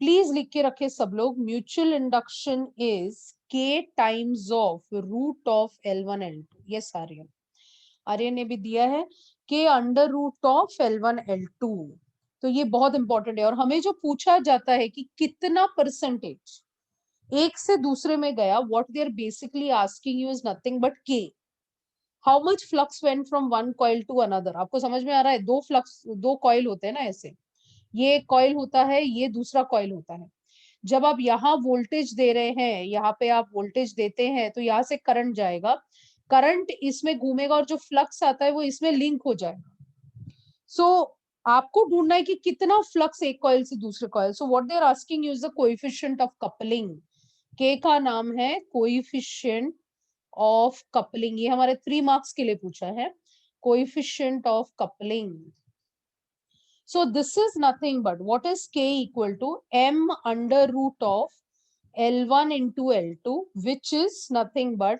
A: Please लिख के रखे सब लोग. Mutual induction is K times of root of L1 L2. Yes Aryan, Aryan ने भी दिया है के under root of L1 L2. तो ये बहुत इंपॉर्टेंट है. और हमें जो पूछा जाता है कि कितना परसेंटेज एक से दूसरे में गया, what they are basically asking you is nothing but K. How much flux went from one coil to another. आपको समझ में आ रहा है? दो फ्लक्स, दो कॉइल होते हैं ना ऐसे. ये कॉइल होता है, ये दूसरा कॉइल होता है. जब आप यहाँ वोल्टेज दे रहे हैं, यहाँ पे आप वोल्टेज देते हैं, तो यहाँ से करंट जाएगा. करंट इसमें घूमेगा और जो फ्लक्स आता है वो इसमें लिंक हो जाएगा. सो आपको ढूंढना है कि कितना फ्लक्स एक कॉइल से दूसरे coil. So what they are asking you is the coefficient of coupling. K का नाम है कोएफिशिएंट ऑफ कपलिंग. ये हमारे 3 मार्क्स के लिए पूछा है, coefficient of coupling. So this is nothing but what is K equal to M under root of L1 into L2, which is nothing but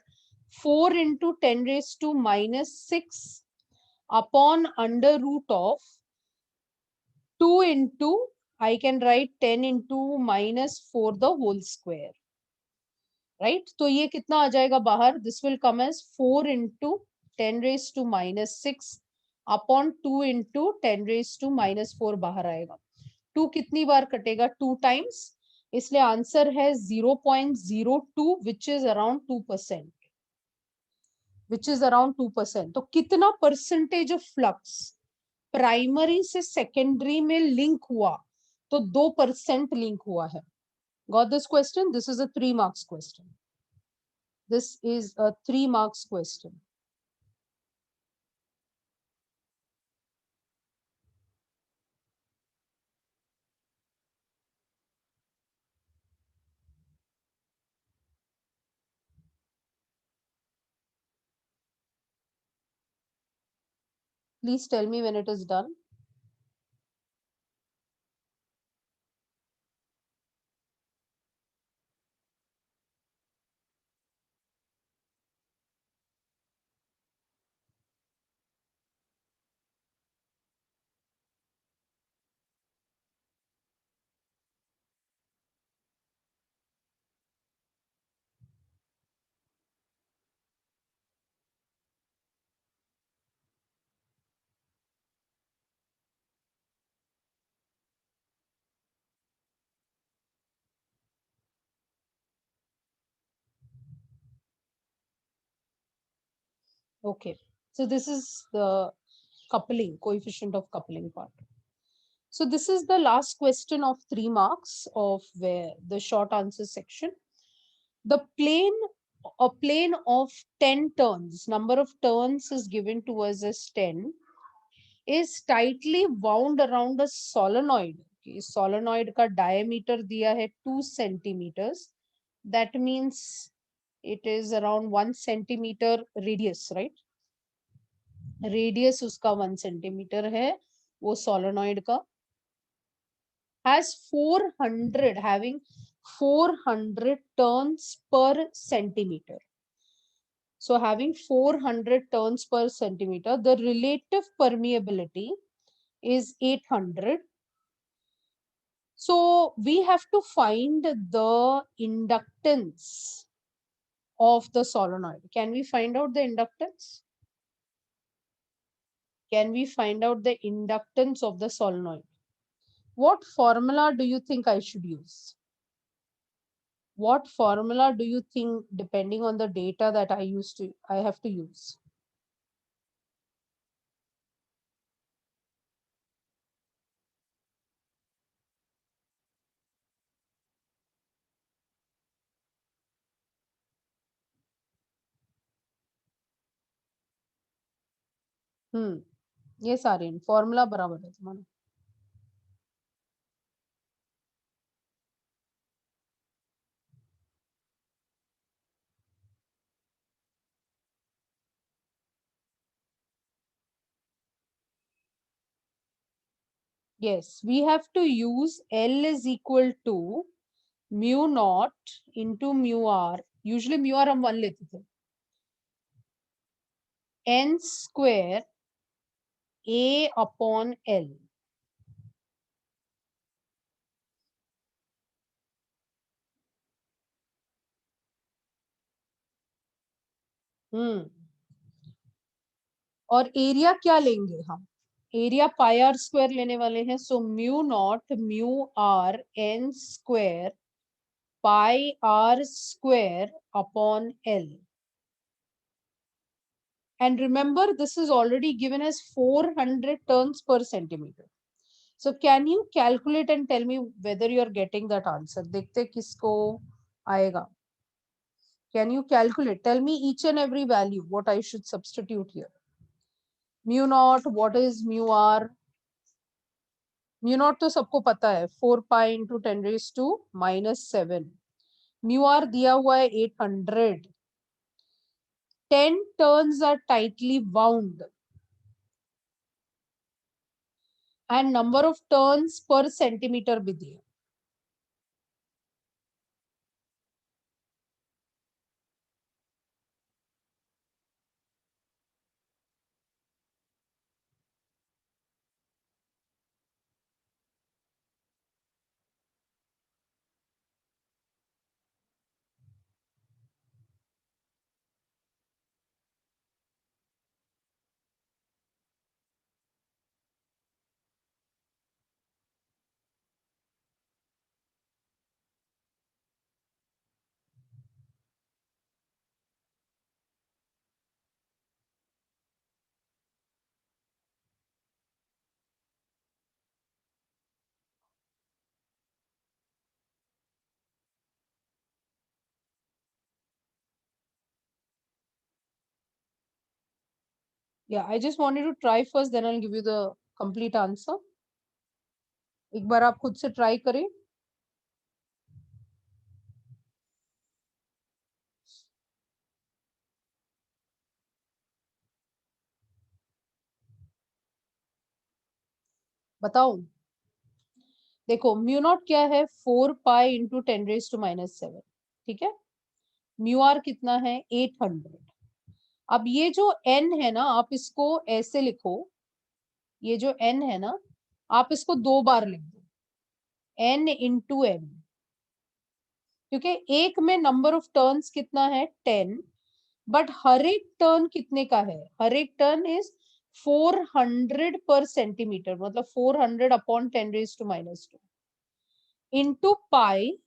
A: 4 into 10 raised to minus 6 upon under root of 2 into, I can write 10 into minus 4 the whole square. Right? तो ये कितना आ जाएगा बाहर? This will come as 4 into 10 raised to minus 6 upon 2 into 10 raised to minus 4 बाहर आएगा. 2 कितनी बार कटेगा? 2 times. इसलिए आंसर है 0.02 which is around 2%. which is around 2%. तो कितना परसेंटेज ऑफ फ्लक्स प्राइमरी से सेकेंडरी में लिंक हुआ? तो 2% लिंक हुआ है. Got this question? This is a 3 marks question. This is a 3 marks question. Please tell me when it is done. Okay. So this is the coupling, coefficient of coupling part. So this is the last question of 3 marks of where the short answer section. The plane, a plane of 10 turns, number of turns is given to us as 10, is tightly wound around a solenoid. Solenoid का diameter दिया है 2 centimeters. That means it is around 1 centimeter radius, right? Radius उसका 1 centimeter है वो solenoid का. Has 400, having 400 turns per centimeter. So having 400 turns per centimeter, the relative permeability is 800. So we have to find the inductance of the solenoid. Can we find out the inductance? Can we find out the inductance of the solenoid? What formula do you think I should use? What formula do you think, depending on the data that I have to use? ये सारे formula बराबर है तुम्हारा. Yes, we have to use L is equal to mu naught into mu r. Usually mu r हम 1 लेते थे. N square A upon L. और area क्या लेंगे हम? एरिया पाई आर स्क्वायर लेने वाले हैं. So mu naught mu R N square pi R square upon L. And remember, this is already given as 400 turns per centimeter. So can you calculate and tell me whether you are getting that answer? देखते किसको आएगा. Can you calculate? Tell me each and every value what I should substitute here. Mu naught, what is mu r? Mu naught तो सबको पता है, 4 pi into 10 raised to minus 7. Mu r दिया हुआ है 800. 10 turns are tightly wound. And number of turns per centimeter भी दिया. Yeah, I just wanted to try first, then I'll give you the complete answer. एक बार आप खुद से try करें. बताओ. देखो म्यू नॉट क्या है, 4 pi into 10 raise to minus 7. ठीक है. म्यू आर कितना है, 800. अब ये जो n है ना, आप इसको ऐसे लिखो. ये जो n है ना, आप इसको 2 बार लिख दो. n into m. क्योंकि एक में नंबर ऑफ टर्न्स कितना है, 10. बट हर एक टर्न कितने का है, हर एक टर्न इज 400 पर सेंटीमीटर. मतलब 400 upon 10 raise to minus 2 into pi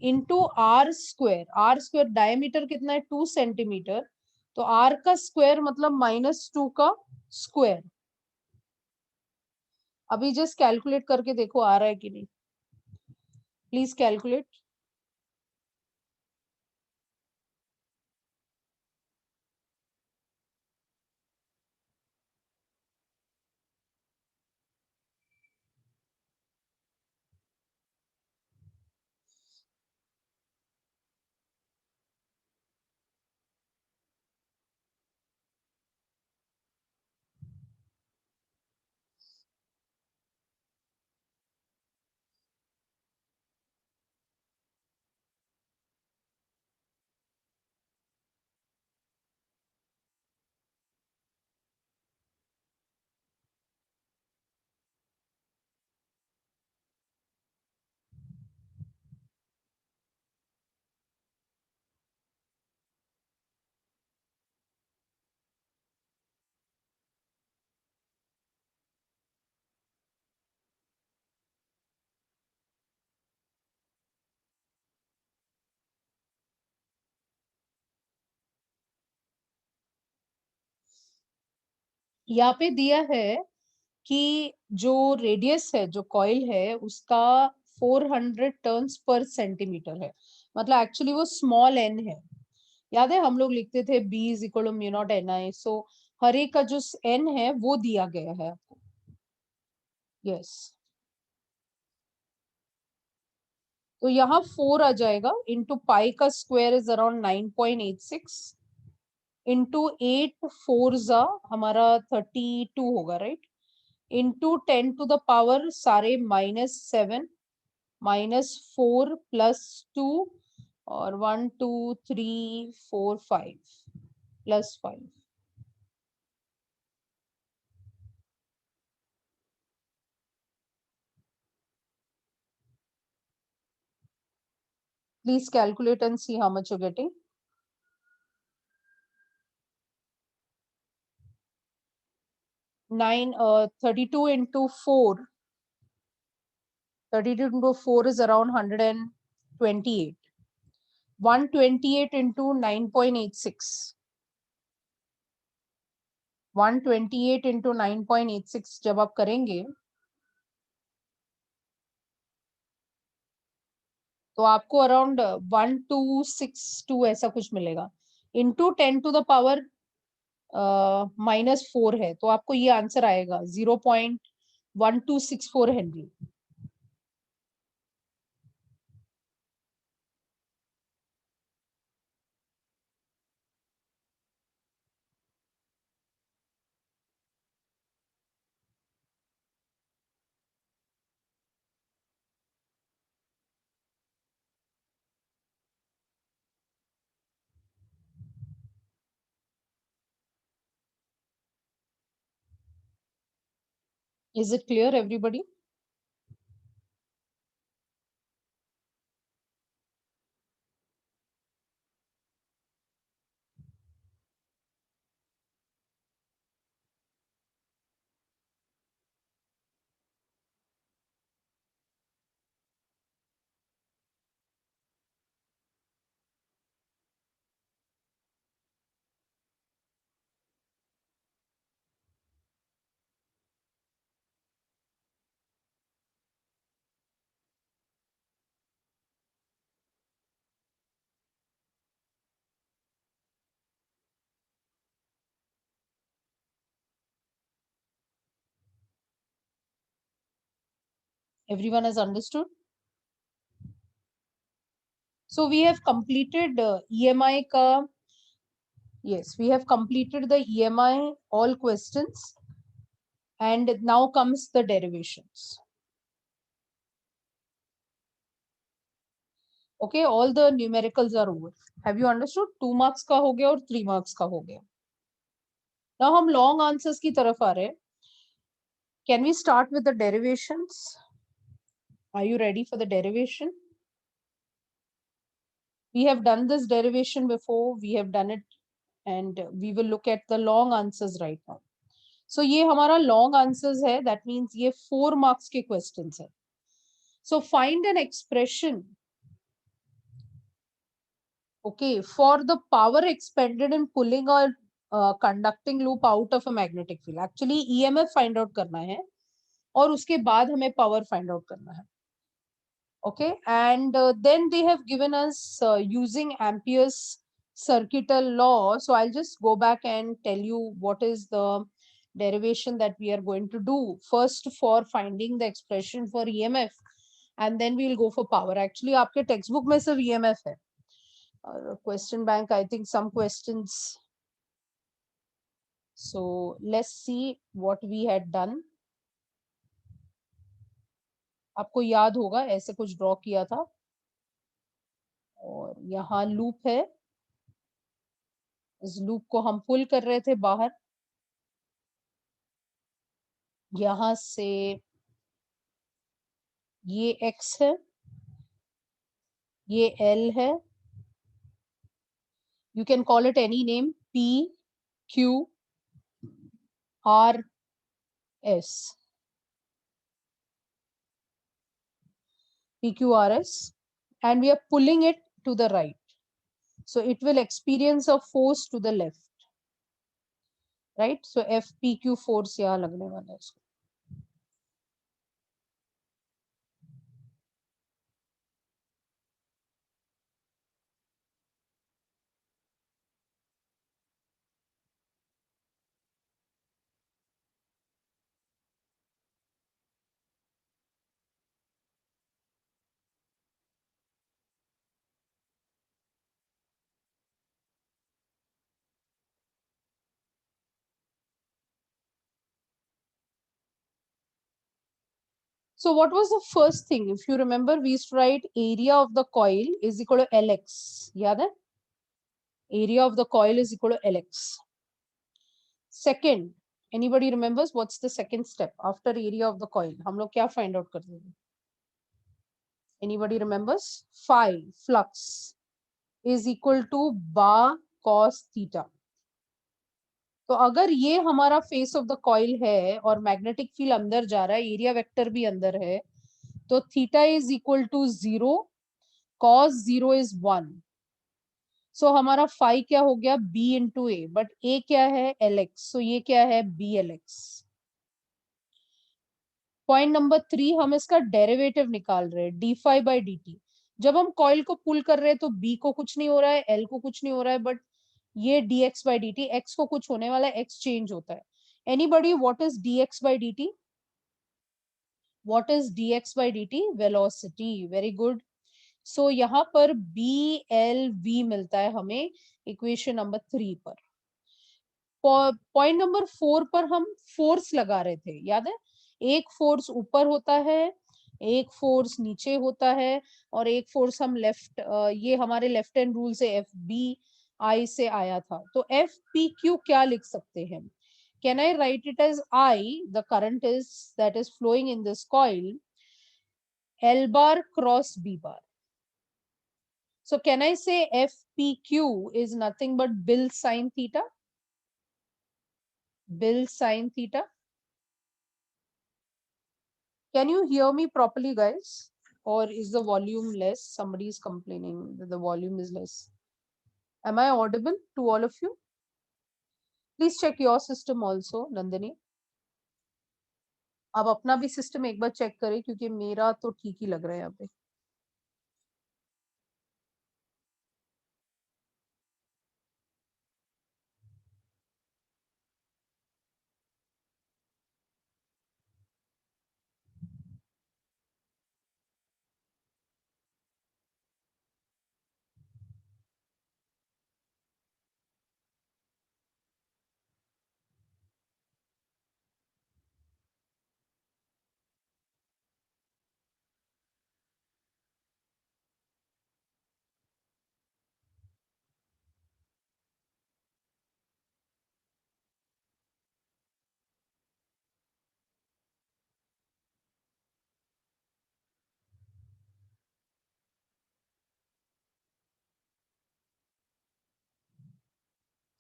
A: into R square. R square diameter कितना है, 2 सेंटीमीटर. तो आर का स्क्वायर मतलब -2 का स्क्वायर. अभी जस्ट कैलकुलेट करके देखो आ रहा है कि नहीं. Please calculate. यहाँ पे दिया है कि जो रेडियस है, जो कॉइल है, उसका 400 टर्न्स पर सेंटीमीटर है, मतलब एक्चुअली वो स्मॉल एन है। याद है हम लोग लिखते थे B is equal to mu naught N I, so हर एक का जो एन है वो दिया गया है आपको। यस, तो यहाँ 4 आ जाएगा, इंटू पाई का स्क्वायर इज अराउंड 9.86, इंटू 8 4 जा हमारा 32 होगा, right, into 10 to the power सारे -7 -4 +2 और 1 2 3 4 5 +5। Please calculate and see how much you're getting. 32 into 4. 32 into 4 is around 128. 128 into 9.86. 128 into 9.86 जब आप करेंगे तो आपको अराउंड 1262 ऐसा कुछ मिलेगा, इंटू 10 टू द पावर -4 है, तो आपको ये आंसर आएगा 0.1264 Henry. Is it clear, everybody? Everyone has understood? So we have completed EMI ka. Yes, we have completed the EMI all questions, and now comes the derivations. Okay, all the numericals are over. Have you understood? 2 marks का हो गया और 3 marks का हो गया. Now हम long answers की तरफ आ रहे हैं. Can we start with the derivations? Are you ready for the derivation? We have done this derivation before. We have done it, and we will look at the long answers right now. So ये हमारा long answers है. That means ये 4 marks के questions है. So find an expression, okay, for the power expended in pulling a conducting loop out of a magnetic field. Actually EMF find out करना है और उसके बाद हमें power find out करना है. Okay, and then they have given us using Ampere's circuital law. So I'll just go back and tell you what is the derivation that we are going to do. First for finding the expression for EMF, and then we'll go for power. Actually आपके textbook में सिर्फ EMF है. Question bank, I think some questions. So let's see what we had done. आपको याद होगा ऐसे कुछ draw किया था और यहाँ लूप है. इस लूप को हम पुल कर रहे थे बाहर. यहाँ से ये x है, ये L है. You can call it any name, P, Q, R, S. P, Q, R, S. And we are pulling it to the right. So it will experience a force to the left. Right. So F P Q force यहाँ लगने वाला है इसको. So what was the first thing? If you remember, we used to write area of the coil is equal to Lx. याद है? Area of the coil is equal to Lx. Second, anybody remembers what's the second step after area of the coil? हम लोग क्या find out करते थे? Anybody remembers? Phi flux is equal to bar cos theta. तो अगर ये हमारा face of the coil है और मैग्नेटिक फील्ड अंदर जा रहा है, एरिया वेक्टर भी अंदर है, तो theta is equal to 0, cos 0 is 1. So हमारा फाई क्या हो गया? b into A. But A क्या है? Lx. सो ये क्या है? BLx. पॉइंट नंबर 3, हम इसका डेरिवेटिव निकाल रहे हैं, D phi by D T. जब हम कॉइल को पुल कर रहे हैं तो b को कुछ नहीं हो रहा है, l को कुछ नहीं हो रहा है, बट ये dx by D T, x को कुछ होने वाला है, x चेंज होता है. Anybody, what is dx by D T? What is dx by dt? Velocity. Very good. So यहाँ पर BLV मिलता है हमें इक्वेशन नंबर 3 पर. पॉइंट नंबर 4 पर हम फोर्स लगा रहे थे, याद है? एक फोर्स ऊपर होता है, एक फोर्स नीचे होता है, और एक फोर्स हम लेफ्ट, ये हमारे लेफ्ट हैंड रूल से FBI से आया था. तो FPQ क्या लिख सकते हैं? Can I write it as I, the current is that is flowing in this coil, L bar cross B bar. So can I say FPQ is nothing but Bill sine theta? Bill sine theta. Can you hear me properly, guys? Or is the volume less? Somebody is complaining that the volume is less. Am I audible to all of you? Please check your system also, Nandini. आप अपना भी system एक बार check करें, क्योंकि मेरा तो ठीक ही लग रहा है यहाँ पे.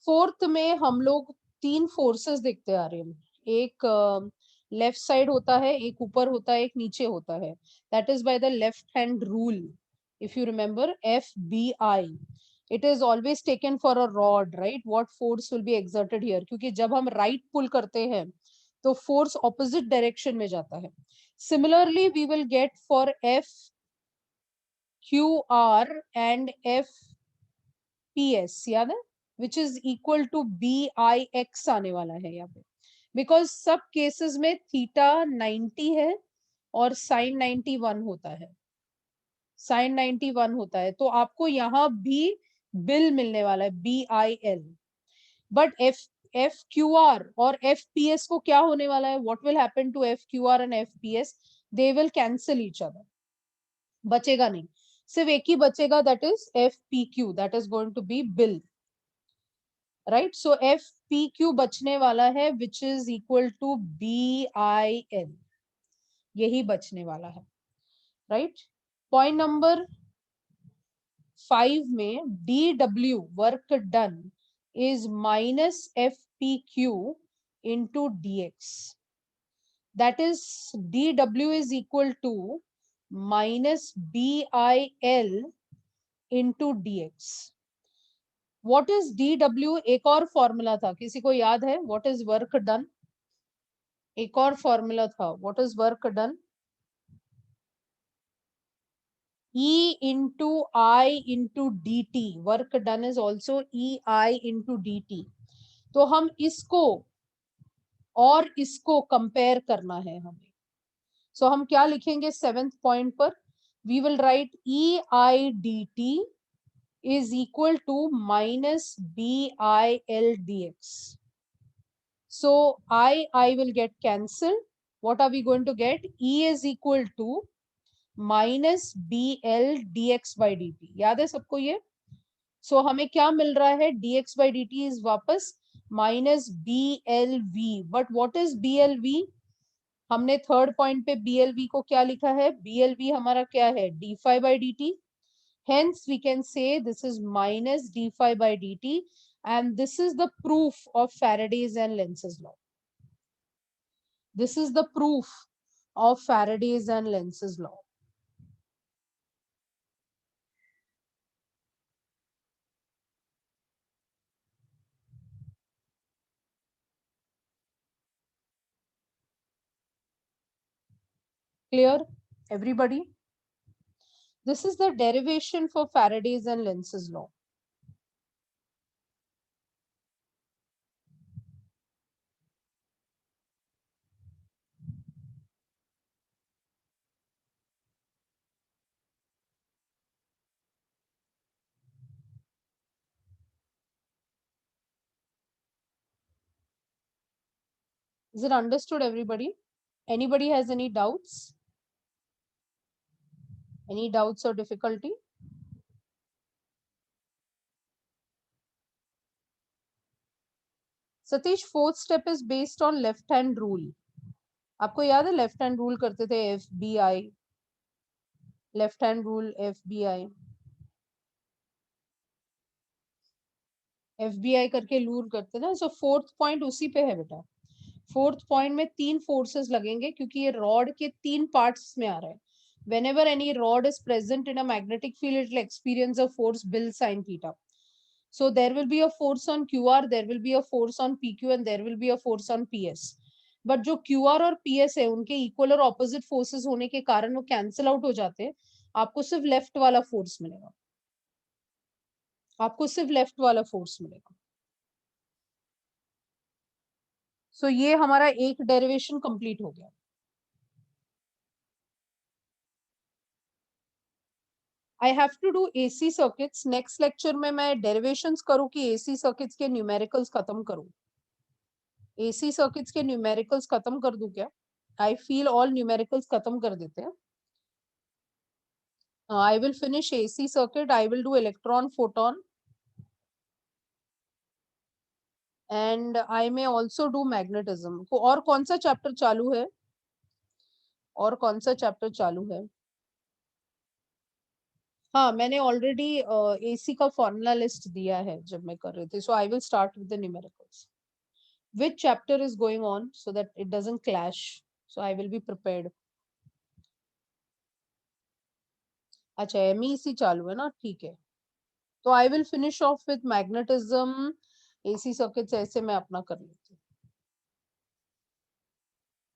A: फोर्थ में हम लोग 3 फोर्सेस देखते आ रहे हैं. एक लेफ्ट साइड होता है, एक ऊपर होता है, एक नीचे होता है. That is by the left hand rule. If you remember FBI, it is always taken for a rod, right? What force will be exerted here? क्योंकि जब हम राइट पुल करते हैं तो फोर्स ऑपोजिट डायरेक्शन में जाता है. Similarly we will get for FQR and FPS, याद है? Which is equal to BIX आने वाला है यहाँ पे, बिकॉज सब केसेस में थीटा 90 है और साइन 91 होता है. साइन 91 होता है, तो आपको यहाँ भी बिल मिलने वाला है, BIL. बट FQR और FPS को क्या होने वाला है? What will happen to FQR and FPS? They will cancel each other. बचेगा नहीं, सिर्फ एक ही बचेगा, that is FPQ, that is going to be BIL. Right? So FPQ बचने वाला है, which is equal to BIL. यही बचने वाला है. राइट? पॉइंट नंबर 5 में DW work done is minus FPQ into dx. That is DW is equal to minus BIL into dx. What is DW? एक और फॉर्मूला था, किसी को याद है? What is work done? एक और फॉर्मूला था, what is work done? E into I into dt. Work done is also EI into dt. तो हम इसको और इसको कंपेयर करना है हमें. सो हम क्या लिखेंगे 7th पॉइंट पर? We will write EI dt is equal to minus BIL dx. So I will get cancelled. What are we going to get? E is equal to minus BL dx by dt. याद है सबको ये? सो हमें क्या मिल रहा है? dx by dt is वापस minus BLV. But what is BLV? हमने थर्ड पॉइंट पे BLV को क्या लिखा है? BLV हमारा क्या है? d phi by dt. Hence we can say this is minus d phi by dt, and this is the proof of Faraday's and Lenz's law. This is the proof of Faraday's and Lenz's law. Clear, everybody? This is the derivation for Faraday's and Lenz's law. Is it understood, everybody? Anybody has any doubts? Any doubts or difficulty? Satish, fourth step is based on left hand rule. आपको याद है left hand rule करते थे? FBI, left hand rule FBI करके rule करते ना. सो fourth point उसी पे है बेटा. फोर्थ पॉइंट में 3 फोर्सेस लगेंगे क्योंकि ये रॉड के 3 पार्ट्स में आ रहा है. whenever any rod is present in a magnetic field, it will experience a force Bill sin theta. So there will be a force on QR, there will be a force on PQ, and there will be a force on PS. But जो QR और PS है उनके equal और opposite forces होने के कारण वो cancel out हो जाते हैं. आपको सिर्फ लेफ्ट वाला फोर्स मिलेगा. आपको सिर्फ लेफ्ट वाला फोर्स मिलेगा. सो ये हमारा एक डेरिवेशन कंप्लीट हो गया. I have to do AC circuits. Next lecture में मैं derivations करूँ कि AC circuits के numericals खत्म करूँ. AC circuits के numericals खत्म कर दूं क्या? I feel all numericals खत्म कर देते हैं. I will finish AC circuit. I will do electron photon. And I may also do magnetism. और कौन सा चैप्टर चालू है? और कौन सा चैप्टर चालू है? हाँ, मैंने ऑलरेडी AC का फॉर्मूला लिस्ट दिया है जब मैं कर रही थी. So I will start with the numericals. Which chapter is going on so that it doesn't clash? So I will be prepared. अच्छा, MEC चालू है ना? ठीक है. तो I will finish off with magnetism, AC circuits ऐसे मैं अपना कर लेती हूँ.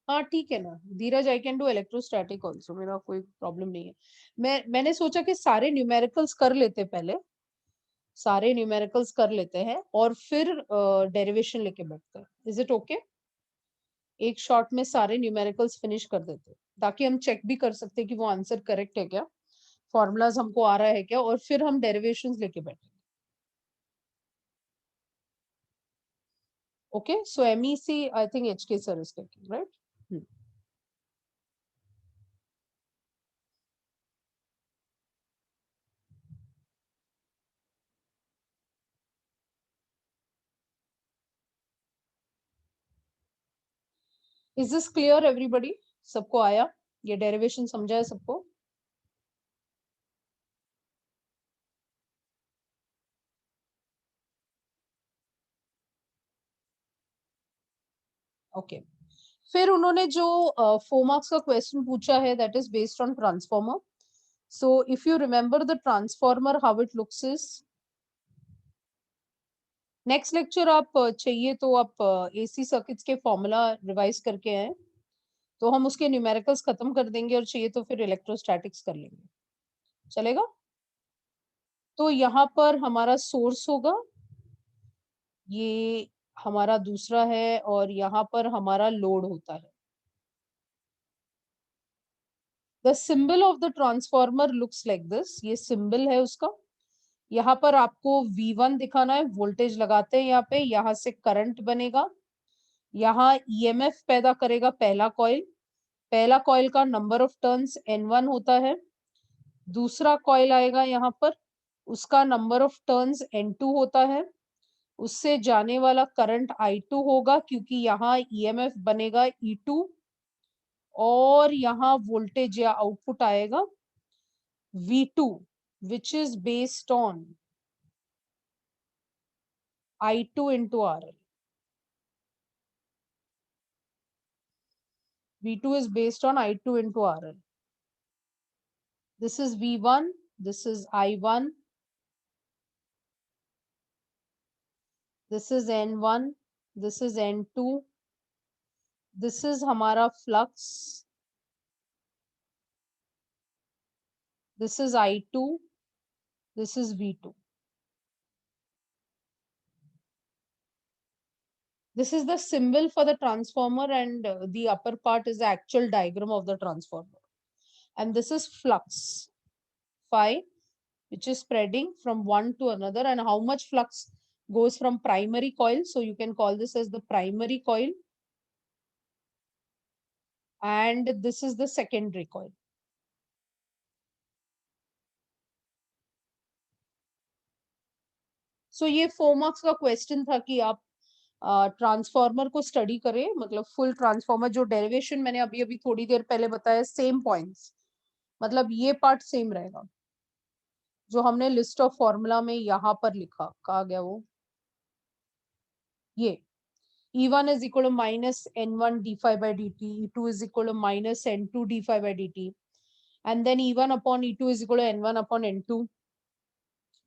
A: हाँ ठीक है ना Dheeraj, I can do electrostatic also, मेरा कोई प्रॉब्लम नहीं है. मैंने सोचा कि सारे न्यूमेरिकल्स कर लेते पहले, सारे न्यूमेरिकल्स कर लेते हैं और फिर डेरिवेशन लेके बैठते हैं. Is it okay? एक शॉट में सारे न्यूमेरिकल्स फिनिश कर देते ताकि हम चेक भी कर सकते कि वो आंसर करेक्ट है क्या, फॉर्मूलाज हमको आ रहा है क्या, और फिर हम डेरिवेशंस लेके बैठेंगे. Okay, so MEC, I think HK sir is taking, right? Is this clear everybody? सबको आया ये डेरिवेशन? समझा है सबको? ओके. फिर उन्होंने जो 4 मार्क्स का क्वेश्चन पूछा है that is based on transformer. So if you remember the transformer, how it looks is next lecture आप चाहिए तो आप एसी सर्किट्स के फॉर्मूला रिवाइज करके आए, तो हम उसके न्यूमेरिकल्स खत्म कर देंगे और चाहिए तो फिर इलेक्ट्रोस्टैटिक्स कर लेंगे, चलेगा? तो यहाँ पर हमारा सोर्स होगा, ये हमारा दूसरा है और यहाँ पर हमारा लोड होता है। The symbol of the transformer looks like this, ये सिंबल है उसका। यहाँ पर आपको V1 दिखाना है, वोल्टेज लगाते हैं यहाँ पे, यहाँ से करंट बनेगा, यहाँ ईएमएफ पैदा करेगा पहला कॉइल। पहला कॉइल का नंबर ऑफ टर्न्स N1 होता है। दूसरा कॉइल आएगा यहाँ पर, उसका नंबर ऑफ टर्न्स N2 होता है। उससे जाने वाला करंट I2 होगा क्योंकि यहाँ ईएमएफ बनेगा E2 और यहाँ वोल्टेज या आउटपुट आएगा V2 which is based on I2 into RL. V2 is based on I2 into RL. This is V1, this is I1, this is N1, this is N2, this is हमारा flux, this is I2, this is V2. This is the symbol for the transformer and the upper part is the actual diagram of the transformer. And this is flux, phi, which is spreading from one to another, and how much flux goes from primary coil. So you can call this as the primary coil. And this is the secondary coil. So ये 4 marks का question था कि आप transformer को study करें, मतलब full transformer, जो derivation मैंने अभी अभी थोड़ी देर पहले बताया, सेम पॉइंट्स, मतलब ये पार्ट सेम रहेगा जो हमने लिस्ट ऑफ फॉर्मूला में यहाँ पर लिखा, कहा गया वो, ये E1 is equal to minus N1 d phi by dt, E2 is equal to minus N2 d phi by dt, and then E1 upon E2 is equal to N1 upon N2.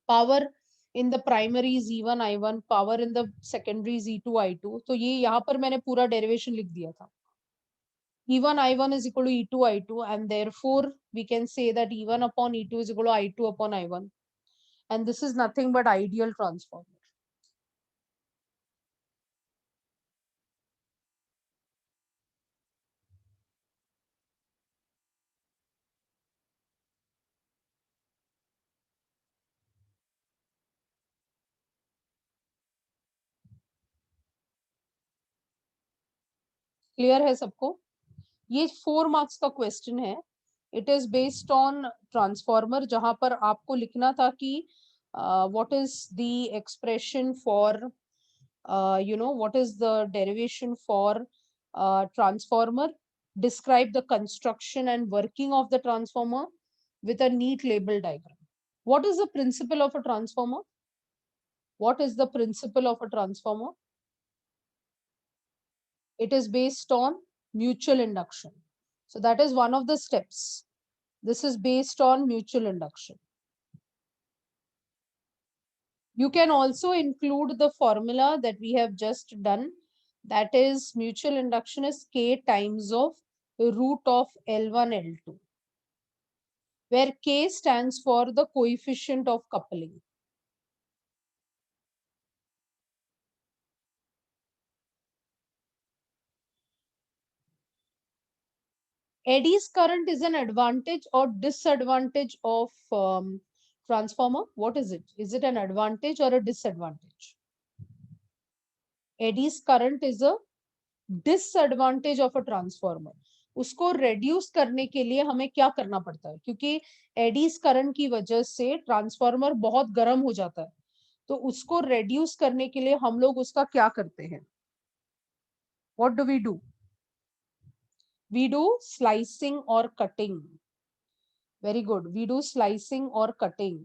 A: Power in the primary is E1 I1, power in the secondary is E2 I2. तो ये यहाँ पर मैंने पूरा derivation लिख दिया था. E1 I1 is equal to E2 I2, and therefore we can say that E1 upon E2 is equal to I2 upon I1, and this is nothing but ideal transformer. Clear है सबको? ये 4 marks का question है. It is based on transformer, जहां पर आपको लिखना था कि what is the expression for what is the derivation for transformer, describe the construction and working of the transformer with a neat label diagram. What is the principle of a transformer? What is the principle of a transformer? It is based on mutual induction. So that is one of the steps. This is based on mutual induction. You can also include the formula that we have just done. That is, mutual induction is K times of root of L1, L2, where K stands for the coefficient of coupling. Eddy's current is an advantage or disadvantage of transformer. What is it? Is it an advantage or a disadvantage? Eddy's current is a disadvantage of a transformer. उसको reduce करने के लिए हमें क्या करना पड़ता है, क्योंकि एडीज करंट की वजह से ट्रांसफार्मर बहुत गर्म हो जाता है, तो उसको reduce करने के लिए हम लोग उसका क्या करते हैं? What do we do? We do slicing or cutting. Very good. We do slicing or cutting.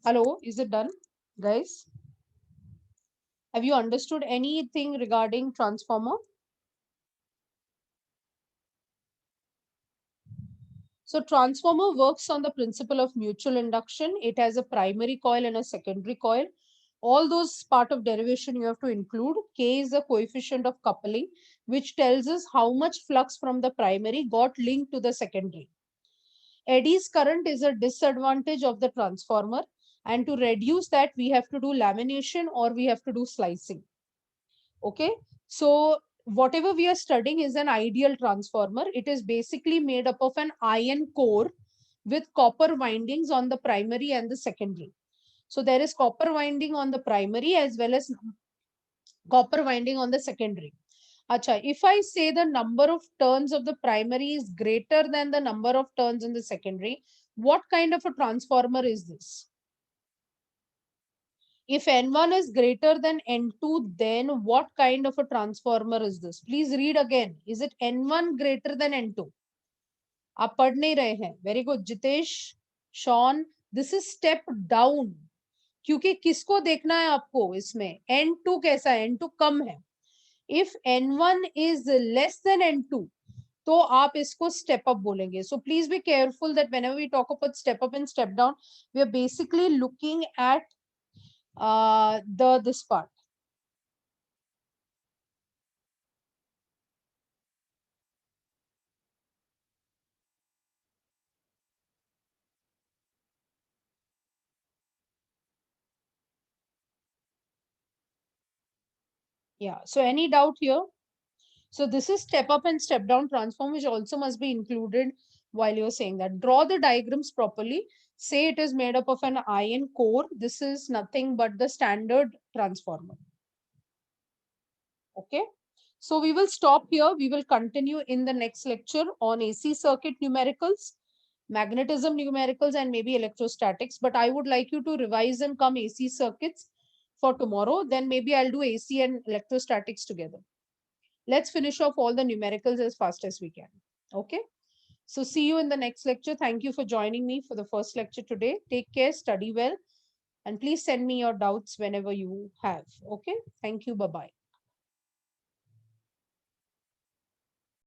A: Hello, is it done, guys? Have you understood anything regarding transformer? So transformer works on the principle of mutual induction. It has a primary coil and a secondary coil. All those part of derivation you have to include. K is the coefficient of coupling, which tells us how much flux from the primary got linked to the secondary. Eddy's current is a disadvantage of the transformer, and to reduce that we have to do lamination or we have to do slicing. Okay, so whatever we are studying is an ideal transformer. It is basically made up of an iron core with copper windings on the primary and the secondary. So there is copper winding on the primary as well as copper winding on the secondary. Acha, if I say the number of turns of the primary is greater than the number of turns in the secondary, what kind of a transformer is this? If N1 is greater than N2, then what kind of a transformer is this? Please read again. Is it N1 greater than N2? आप पढ़ नहीं रहे हैं. Very good. Jitesh, Sean, this is step down. क्योंकि किसको देखना है आपको इसमें? N2 कैसा है? N2 कम है. If N1 is less than N2, तो आप इसको step up बोलेंगे. So please be careful that whenever we talk about step up and step down, we are basically looking at this part. Yeah. So any doubt here? So this is step up and step down transform, which also must be included while you're saying that. Draw the diagrams properly. Say it is made up of an iron core. This is nothing but the standard transformer. Okay. So we will stop here. We will continue in the next lecture on AC circuit numericals, magnetism numericals, and maybe electrostatics. But I would like you to revise and come AC circuits for tomorrow. Then maybe I'll do AC and electrostatics together. Let's finish off all the numericals as fast as we can. Okay. So see you in the next lecture. Thank you for joining me for the first lecture today. Take care, study well, and please send me your doubts whenever you have. Okay. Thank you. Bye-bye.